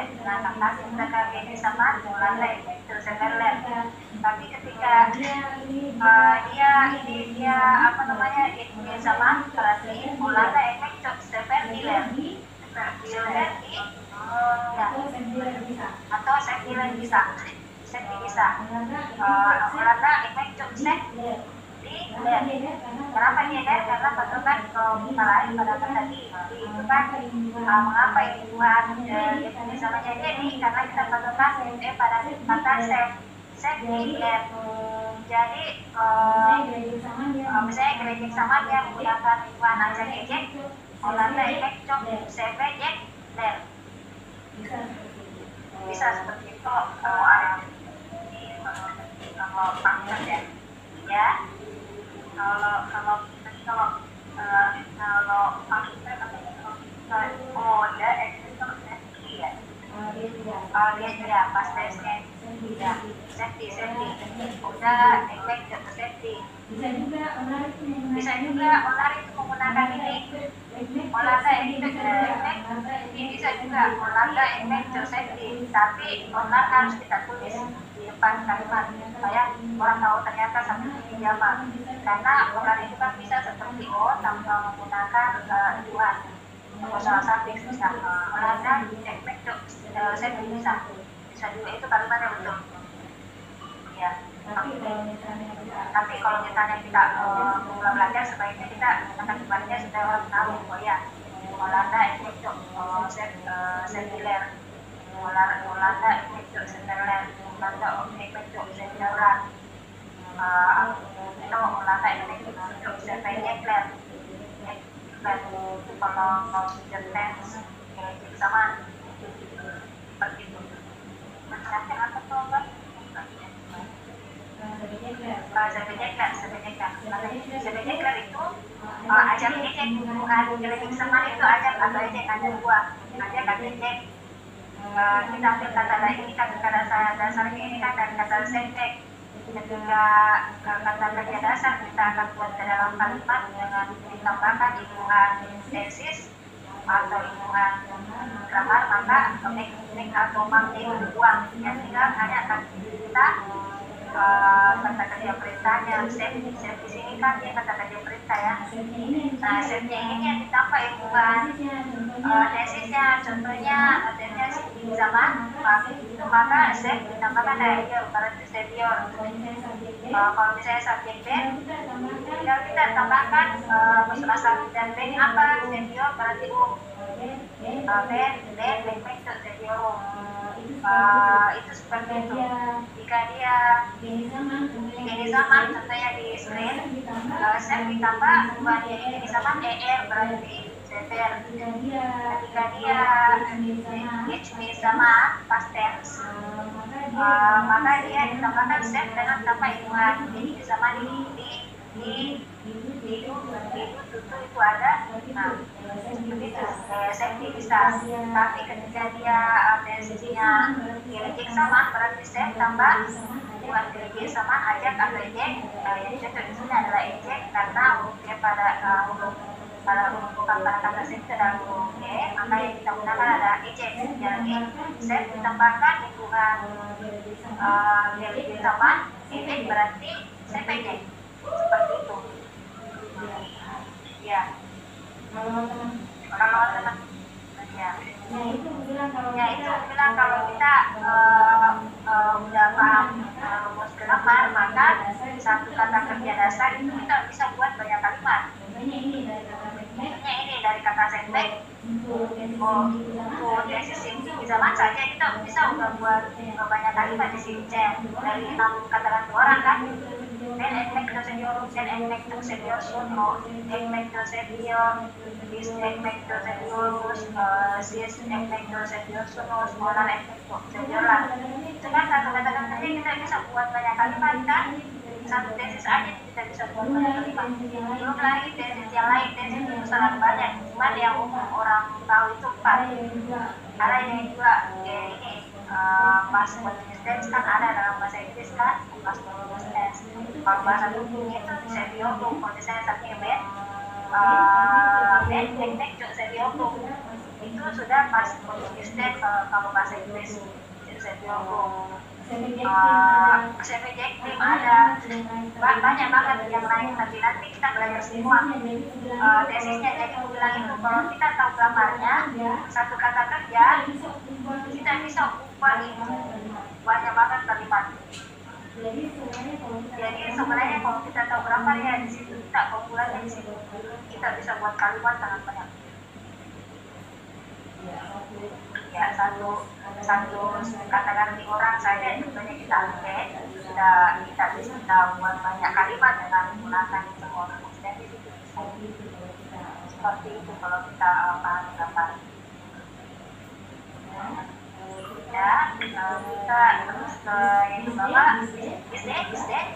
dengan kata mereka beda sama melata efekto seper tapi ketika dia apa namanya dia sama berarti melata efekto seper atau sekilan bisa melata efekto kenapa dia karena patokan kita lain pada kata itu kan mengapa ini buat misalnya jadi karena kita patokan pada kata jadi misalnya gereja sama dia menggunakan lingkungan aja ejek olahraga efek cok sebejek bisa seperti itu kalau pangkat ya kalau dia eksternal ya dia tidak pas tesnya ya safety udah efek safety bisa juga olah itu menggunakan ini olahraga ini bisa juga olahraga efek safety, tapi onar harus kita tulis di depan kalimat supaya orang tahu ternyata satu ini jama. Karena onar itu kan bisa seperti o tanpa menggunakan tuan atau salah suffix, bisa olahraga efek safety, bisa juga itu kalimatnya betul ya. Tapi kalau misalnya kita mulai belajar, sebaiknya kita akan kembalinya sudah orang tahu oh ya olahraga efek sekuler, olahraga efek sekuler, olahraga efek sekuler, itu olahraga efek sekuler. Kalau defense sama seperti itu. Nanti apa tuh kan? Sebejekler itu ajak ejek, bukan geledek seman itu ajak atau ejek, ada dua, ajak atau ejek. Kita ambil kata ini, kata dasarnya ini kan dari kata sejek. Ketika kata kerja dasar kita akan buat ke dalam kalimat dengan ditambahkan hitungan tesis atau hitungan grammar, maka make atau make dibuang, yang tinggal hanya akan kita kata kerja perintahnya. Save di sini kan dia kata kerja perintah ya. Nah, save-nya ini yang ditambah hitungan tesisnya, contohnya tesisnya zaman maka save ditambahkan aja berarti savior. Kalau misalnya subjek verb tinggal kita tambahkan masalah subjek dan verb apa, savior berarti verb savior. Itu seperti itu. Jika dia ini zaman contohnya di screen, save ditambah bukan ini zaman berarti sever. Ketika dia ini sama past tense, maka dia ditambahkan save dengan tambah hitungan. Jadi sama itu ada. Nah, seperti itu safety bisa. Tapi ketika dia tensinya geledek sama, berarti save tambah bukan geledek sama ajak atau ejek. Yang cocok di sini adalah ejek karena hurufnya pada bukan pada kata safety dalam huruf e, maka yang kita gunakan adalah ejek. Jadi save ditambahkan hitungan geledek sama ejek berarti save ejek. Seperti itu. Ya. Kalau teman itu bilang kalau kita udah paham rumus grammar, maka satu kata kerja dasar itu kita bisa buat banyak kalimat. Contohnya ini dari kata setback, untuk tesis di zaman saja kita bisa udah buat banyak kalimat di sini. Dari 6 kata orang kan. Dan efek doseniorum, dan efek dosenior suno, efek dosenior, bis efek doseniorus, sis efek dosenior suno, molar efek dosenior lah. Itu kan kata-kata tadi kita bisa buat banyak kalimat kan? Satu tesis aja kita bisa buat banyak kalimat. Belum lagi tesis yang lain, tesis itu sangat banyak. Cuman yang umum orang tahu itu 4. Ada yang juga ini pas continuous tense kan ada dalam bahasa Inggris kan, pas continuous tense. Kalau bahasa tubuhnya itu bisa diobong, kalau misalnya satunya bisa diobong. Itu sudah pas continuous tense kalau bahasa Inggris bisa diobong. Subjektif ada banyak banget yang lain, tapi nanti kita belajar semua tesisnya. Jadi aku bilang itu kalau kita tahu gambarnya satu kata kerja kita bisa ubah itu banyak banget kalimat. Jadi sebenarnya kalau kita tahu gambarnya di situ, kita formulanya di situ, kita bisa buat kalimat sangat banyak. Ya, satu kata ganti orang saja contohnya kita ambil, kita bisa buat banyak kalimat dengan menggunakan semua rumus. Jadi itu seperti itu kalau kita paham gambar. Ya, kita terus ke yang bawah, bisde,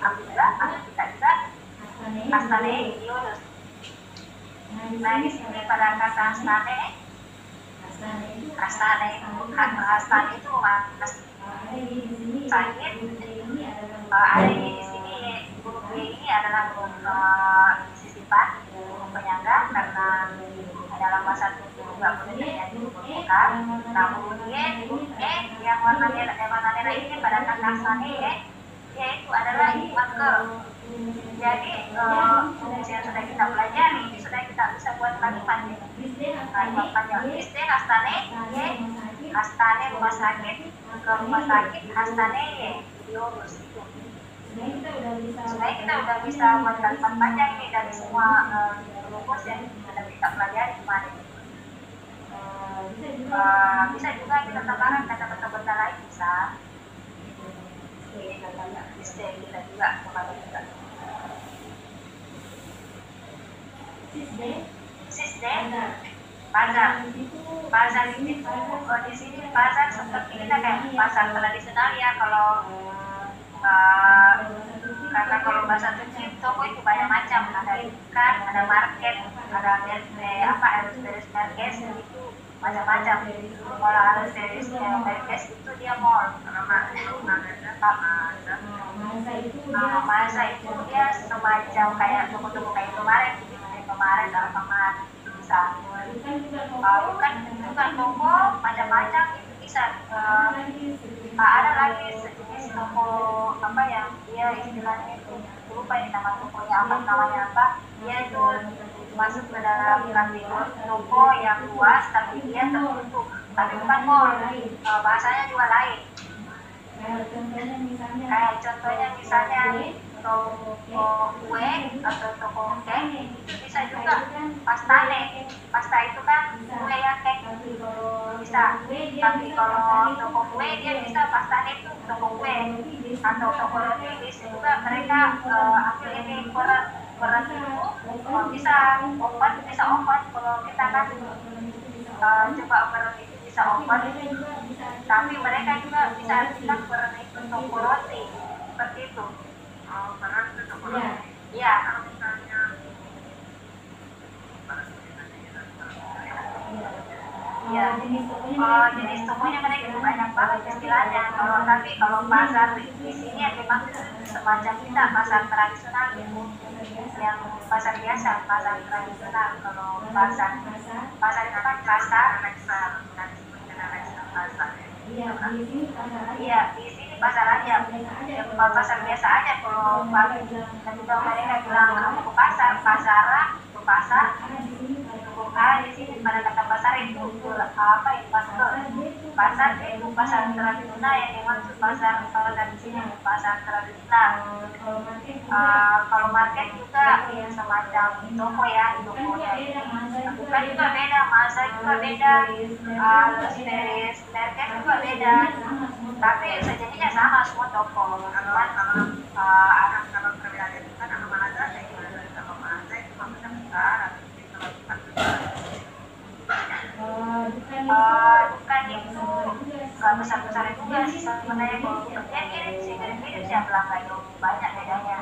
aku juga astane, idiolus. Nah di sini pada kata astane itu mas sakit. Ada di sini huruf B ini adalah huruf sisipan, huruf penyangga karena ada dalam masa tunggu nggak boleh terjadi pembukaan. Nah kemudian yang warna merah ini pada kasarnya yaitu adalah marker. Jadi yang sudah kita pelajari sudah kita bisa buat lagi panjang. Iste hastane hastane rumah sakit ke rumah sakit hastane diurus itu. Sebenarnya kita udah bisa buat kalimat panjang nih dari semua rumus yang sudah kita pelajari kemarin. Bisa juga kita tambahkan kata-kata benda lain bisa. Ini kata-kata iste kita juga kemarin juga. Sisde, pasar itu di sini pasar seperti kita kayak pasar tradisional ya kalau karena kalau bahasa Turki toko itu banyak macam, ada ikan, ada market, ada beres merkes itu macam-macam. Kalau harus beres merkes itu dia mall. Masa itu dia semacam kayak toko-toko kayak kemarin itu bisa bukan toko macam-macam itu bisa ada lagi sejenis toko apa yang dia istilahnya itu lupa ya nama tokonya apa dia itu masuk ke dalam kategori toko yang luas tapi dia tertutup tapi bukan mall, bahasanya juga lain. Kayak contohnya misalnya toko kue atau toko kek itu bisa juga pasta itu kan kue ya kek bisa, tapi kalau toko kue dia bisa pastane itu toko kue atau toko roti bisa juga mereka ambil ini berat itu bisa open kalau kita kan coba berat itu bisa open tapi mereka juga bisa bilang berat itu toko roti seperti itu. Berat itu toko roti. Iya. Kalau misalnya ya, jenis tokonya mereka itu banyak banget istilahnya. Kalau pasar di sini memang semacam kita pasar tradisional itu yang pasar biasa, pasar tradisional. Kalau pasar itu kan pasar. Iya, di sini pasar aja. Pasar biasa aja. Kalau mereka bilang kamu ke pasar, ke pasar. Di sini pada kata pasar itu apa itu pasar itu pasar tradisional yang dimaksud pasar di sini pasar tradisional. Kalau market juga ya semacam toko ya tokonya bukan juga beda, masa juga beda, beres merket juga beda, tapi sejatinya sama semua toko. Kalau perbedaan itu kan sama aja kalau masa itu maksudnya besar bukan itu nggak besar juga sih sebenarnya. Kalau mirip sih bilang nggak jauh banyak bedanya.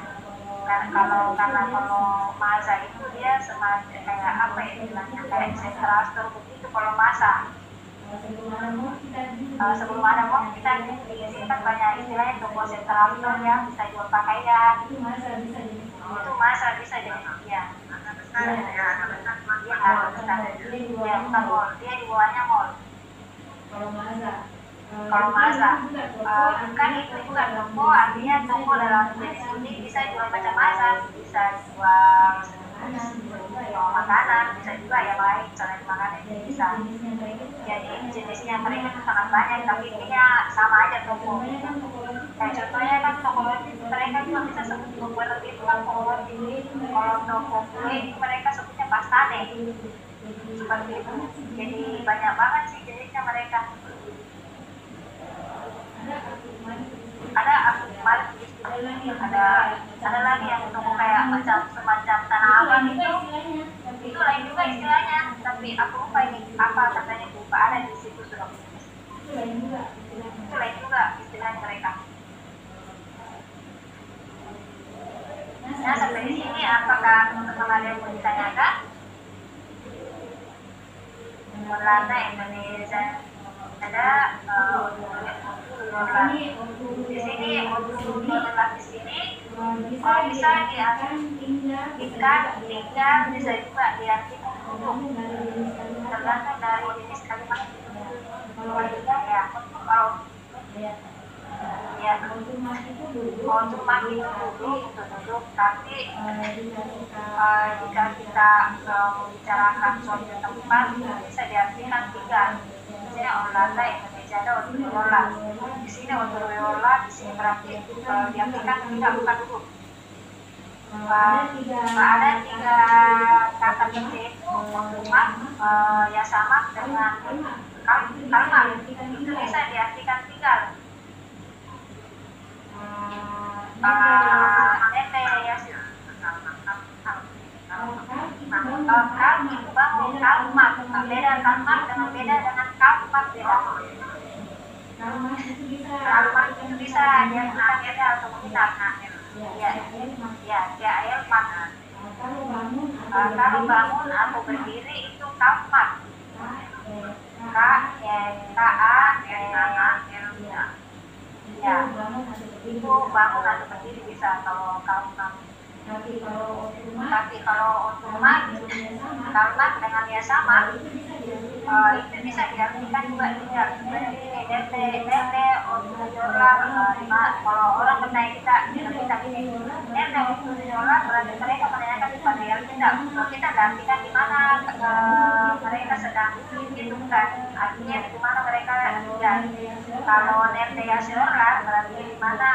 Karena kalau masa itu dia semacam kayak apa ya bilangnya kayak central store begitu. Kalau masa sebelum ada mall kita di sini kan banyak istilahnya toko central store ya, bisa jual pakaian itu masa bisa jadi ya agak besar ya bukan mall, dia di bawahnya mall. Kalau masa kan itu juga toko, artinya toko dalam jenis ini bisa jual macam-macam, bisa jual makanan, bisa juga yang lain selain makanan bisa. Jadi jenisnya mereka itu sangat banyak, tapi intinya sama aja toko. Kayak contohnya kan toko roti mereka juga bisa sebut toko roti itu kan toko roti. Kalau toko kue itu mereka sebutnya pastane. Seperti itu. Jadi banyak banget sih jenisnya mereka. Ada ada lagi yang toko kayak semacam tanah abang itu lain juga istilahnya, tapi aku lupa ini apa katanya lupa, ada di situ sudah itu lain juga istilah mereka. Nah sampai di sini apakah teman-teman ada yang mau ditanyakan? Melanda Indonesia ada di sini untuk di sini kalau bisa diartikan tinggal bisa juga diartikan duduk, tergantung dari jenis kalimat. Kalau ya kalau ya untuk mati itu duduk, tapi jika kita membicarakan suatu tempat bisa diartikan tinggal. Misalnya Olanda Indonesia ada Otoriola, di sini Otoriola di sini berarti diartikan tinggal bukan duduk. Ada 3 kata kunci itu rumah ya sama dengan kalimat itu bisa diartikan tinggal. Nete ya sih. Kal itu bangun kalimat, beda kalimat dengan kalimat beda. Kalimat itu bisa diartikan beda atau menginap. Ya air mana? Kalau bangun atau berdiri itu kalimat. Ya, itu bangun atau berdiri bisa kalau kalimat. Tapi kalau otomat kalimat dengan ya sama itu bisa diartikan juga tinggal. Nete otoriola kalau orang bertanya kita ini nete otoriola berarti mereka menanyakan kepada yang kita artikan di mana mereka sedang itu bukan artinya di mana mereka tinggal. Kalau nete yasiola berarti di mana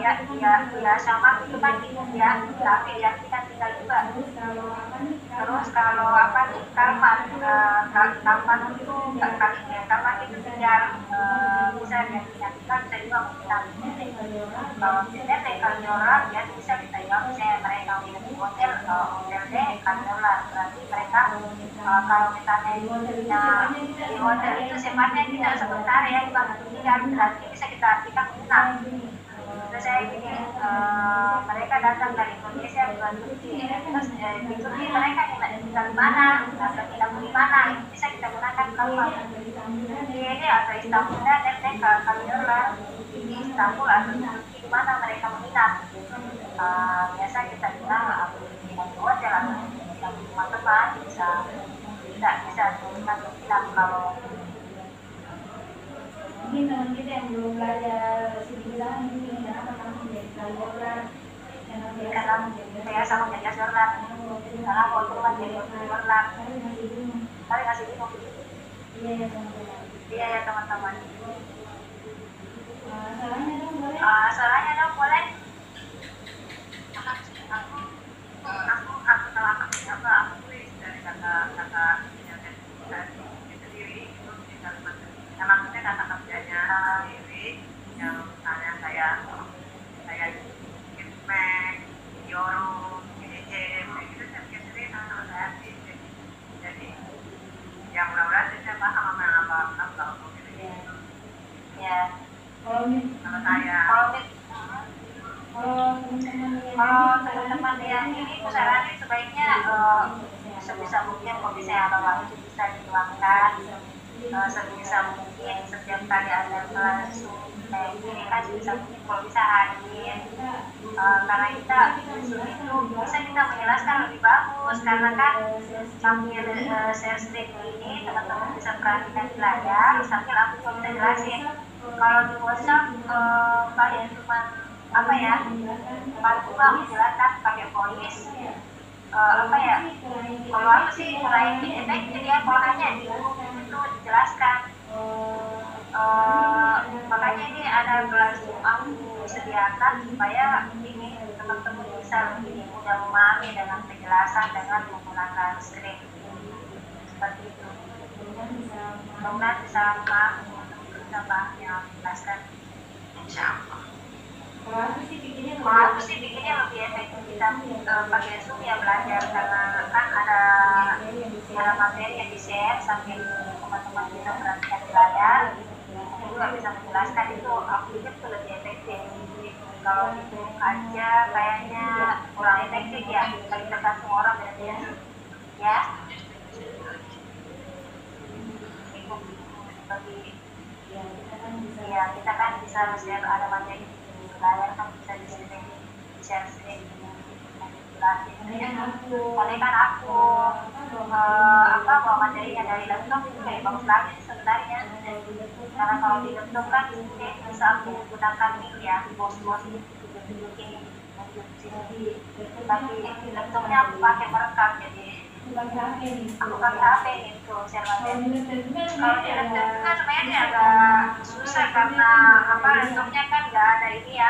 ya sama itu kan ya tapi diartikan tinggal juga. Terus kalau apa nih kalimat itu kalimat itu tinggal bisa diartikan tinggal bisa juga menginap. Kalau nete kaliola ya bisa kita jawab misalnya mereka menginap di hotel de kaliola berarti mereka kalau misalnya di hotel itu sifatnya tidak sebentar ya tinggal berarti bisa kita artikan menginap. Terus saya gini, mereka datang dari Indonesia bukan Turki, terus di Turki mereka tinggal di mana, tinggal di mana, itu bisa kita gunakan kalau ini atau Istanbulnya dan kaliola di Istanbul atau di Turki di mana mereka menginap. Biasa kita bilang di hotel atau di teman-teman bisa kita menginap kalau mungkin teman kita yang belum belajar bilang ini kenapa kamu menjadi kaliola karena saya sama menjadi kaliola karena mau cuma jadi kaliola tapi masih bingung. Iya ya teman-teman. Soalnya dong boleh aku tulis dari kata sendiri itu di kalimat yang maksudnya kata kerjanya sendiri yang misalnya saya Gitmek, Yoro, GDJ gitu saya bikin sendiri sama saya sih jadi yang mudah-mudahan saya paham apa gitu ya sama saya kalau teman-teman yang ini aku saranin sebaiknya sebisa mungkin kalau misalnya ada waktu bisa diluangkan sebisa mungkin setiap kali ada kelas kayak gini kan sebisa mungkin kalau bisa hadir karena kita itu bisa kita menjelaskan lebih bagus karena kan sambil share screen ini teman-teman bisa perhatikan di layar sambil aku juga bisa jelasin. Kalau di WhatsApp kalian cuma apa ya paling juga menjelaskan pakai voice kalau aku sih mulai efektif ya kalau hanya di itu dijelaskan makanya ini ada kelas aku sediakan supaya ini teman-teman bisa lebih mudah memahami dengan penjelasan dengan menggunakan screen seperti itu. Mudah-mudahan bisa memahami bisa paham yang dijelaskan insyaallah. Kalau aku sih bikinnya lebih efektif kita pakai Zoom ya belajar karena kan ada materi yang di-share sambil teman-teman kita perhatikan di layar juga bisa menjelaskan itu aku pikir itu lebih efektif. Kalau itu aja kayaknya kurang efektif ya kalau tergantung orang beda-beda ya itu bagi Iya, kita kan bisa share ada materi di layar kan bisa di sini share screen manipulasi. Soalnya kan aku bawa materinya dari laptop itu kayak bagus lagi sih sebenarnya. Karena kalau di laptop kan bisa aku gunakan ini ya, bos-bos ini. Tapi di laptopnya aku pakai merekam jadi aku pakai HP itu share materi. Kalau di laptop itu kan sebenarnya agak susah karena laptopnya kan nggak ada ini ya,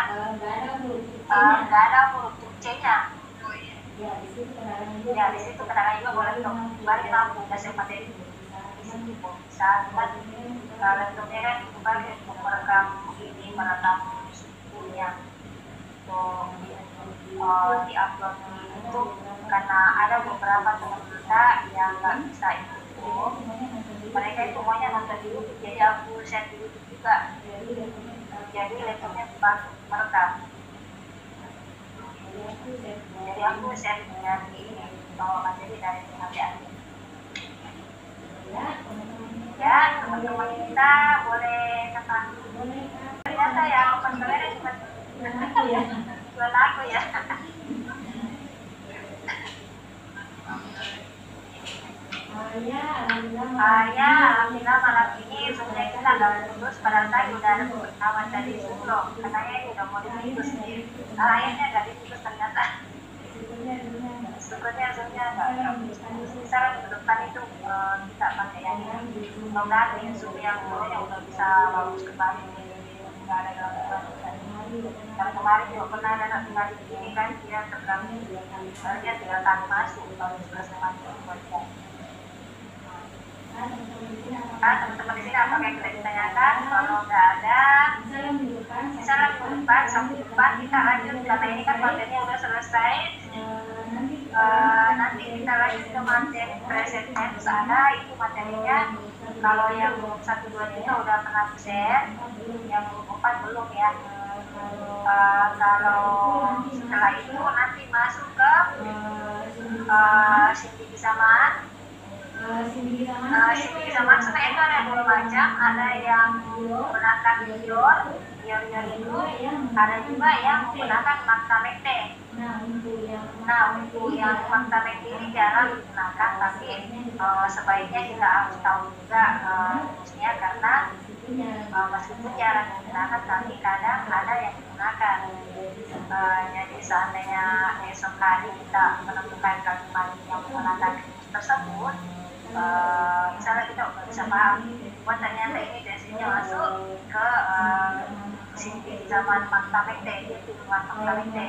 nggak ada huruf C-nya. Ya di situ kadang juga boleh kembali lampu udah share materi di situ bisa kan laptopnya kan dipakai untuk merekam ini merekam sukunya di upload di YouTube karena ada beberapa teman kita yang nggak bisa itu mereka itu maunya nonton di YouTube jadi aku share di YouTube juga jadi laptopnya dipakai merekam jadi aku share dengan ini bawa materi dari HP aku ya teman-teman kita boleh tekan ternyata ya sebenarnya cuma jual aku ya. Alhamdulillah malam ini sebenarnya kita nggak lulus padahal tadi udah ada pemberitahuan dari Sumro katanya ini udah mau diputus akhirnya nggak diputus ternyata syukurnya nggak misalnya ke depan itu kita pakai yang ini mudah-mudahan Zoom yang udah bisa bagus kembali nggak ada gangguan karena kemarin juga pernah ada satu kali ini kan dia terganggu dia 3 kali masuk kalau 11 masuk buat teman-teman di sini apa yang kita ditanyakan kalau nggak ada misalnya minggu depan Sabtu depan kita lanjut karena ini kan materinya udah selesai nanti kita lanjut ke materi present tense ada itu materinya kalau yang 1, 2, 3 udah pernah share yang 4 belum ya kalau setelah itu nanti masuk ke Cindy Kesamaan sebenarnya itu ada 2 macam ada yang menggunakan ior itu ada juga yang menggunakan makna mekte untuk yang makna mekte ini jarang digunakan tapi sebaiknya kita harus tahu juga rumusnya karena meskipun jarang digunakan tapi kadang ada yang digunakan jadi seandainya esok hari kita menemukan kalimat yang menggunakan tersebut misalnya kita udah bisa paham buat ternyata ini tensinya masuk ke sini zaman fakta mekte yaitu buat fakta mekte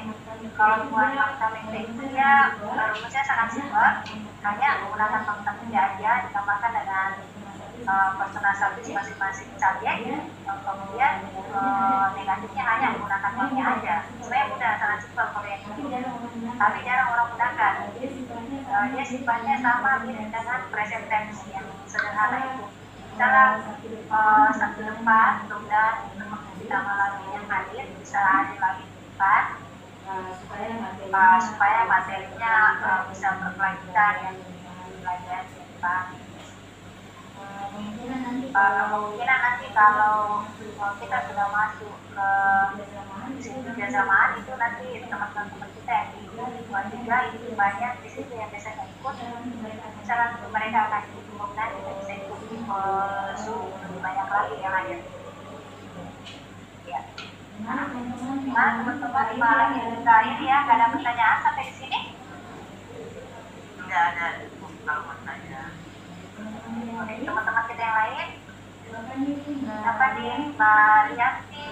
kalau buat fakta mekte itu ya rumusnya sangat simpel hanya menggunakan fakta mekte aja ditambahkan dengan personal service masing-masing subjek kemudian negatifnya hanya menggunakan maknya aja sebenarnya mudah sangat simpel kalau yang ini tapi jarang orang gunakan dia sifatnya sama mirip dengan present tense yang sederhana itu misalnya Sabtu depan mudah-mudahan kita malam ini yang hadir bisa hadir lagi di depan supaya materinya bisa berkelanjutan yang belajar di depan kemungkinan nanti kalau kita sudah masuk ke sisi kebersamaan itu nanti teman-teman kita yang di 2, 3 itu banyak di situ yang biasanya ikut misalnya mereka akan ikut kemudian kita bisa ikut Zoom lebih banyak lagi yang ada ya teman-teman malam ini terakhir ya nggak ada pertanyaan sampai di sini tidak ada kalau mau tanya. Oke, teman-teman kita yang lain apa nih Mbak Rianti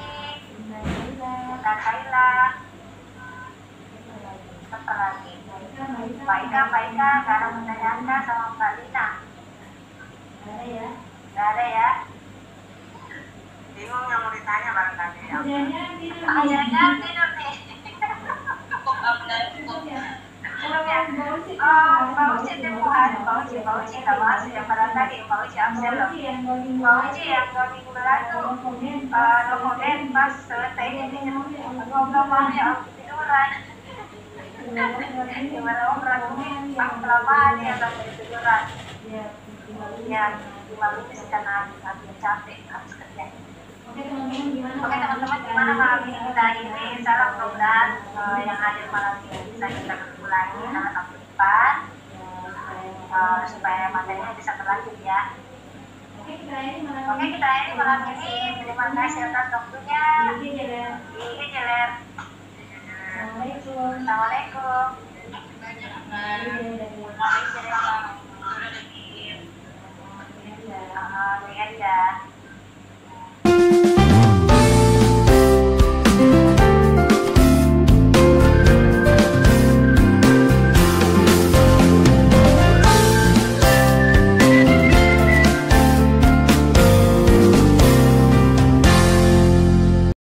Mbak Kaila apa lagi Pak Ika nggak ada pertanyaan sama Mbak Lina nggak ada ya Bingung yang mau ditanya barangkali akhirnya tidur nih belum ya Pak Uci temuan Pak Uci nggak masuk yang pada tadi Pak Uci absen loh Pak Uci yang 2 minggu lalu no comment pas selesai ini ngobrol mau ya tiduran gimana ngobrol mungkin kelamaan ya sampai tiduran ya malu sih karena habis capek habis kerja Oke teman-teman, gimana malam ini kita ini? Salam mudah-mudahan yang hadir malam ini bisa kita ketemu lagi tanggal 1 depan supaya materinya bisa berlanjut ya. Oke, kita akhiri malam ini. Terima kasih atas waktunya. Jeler. Assalamualaikum. Waalaikumsalam.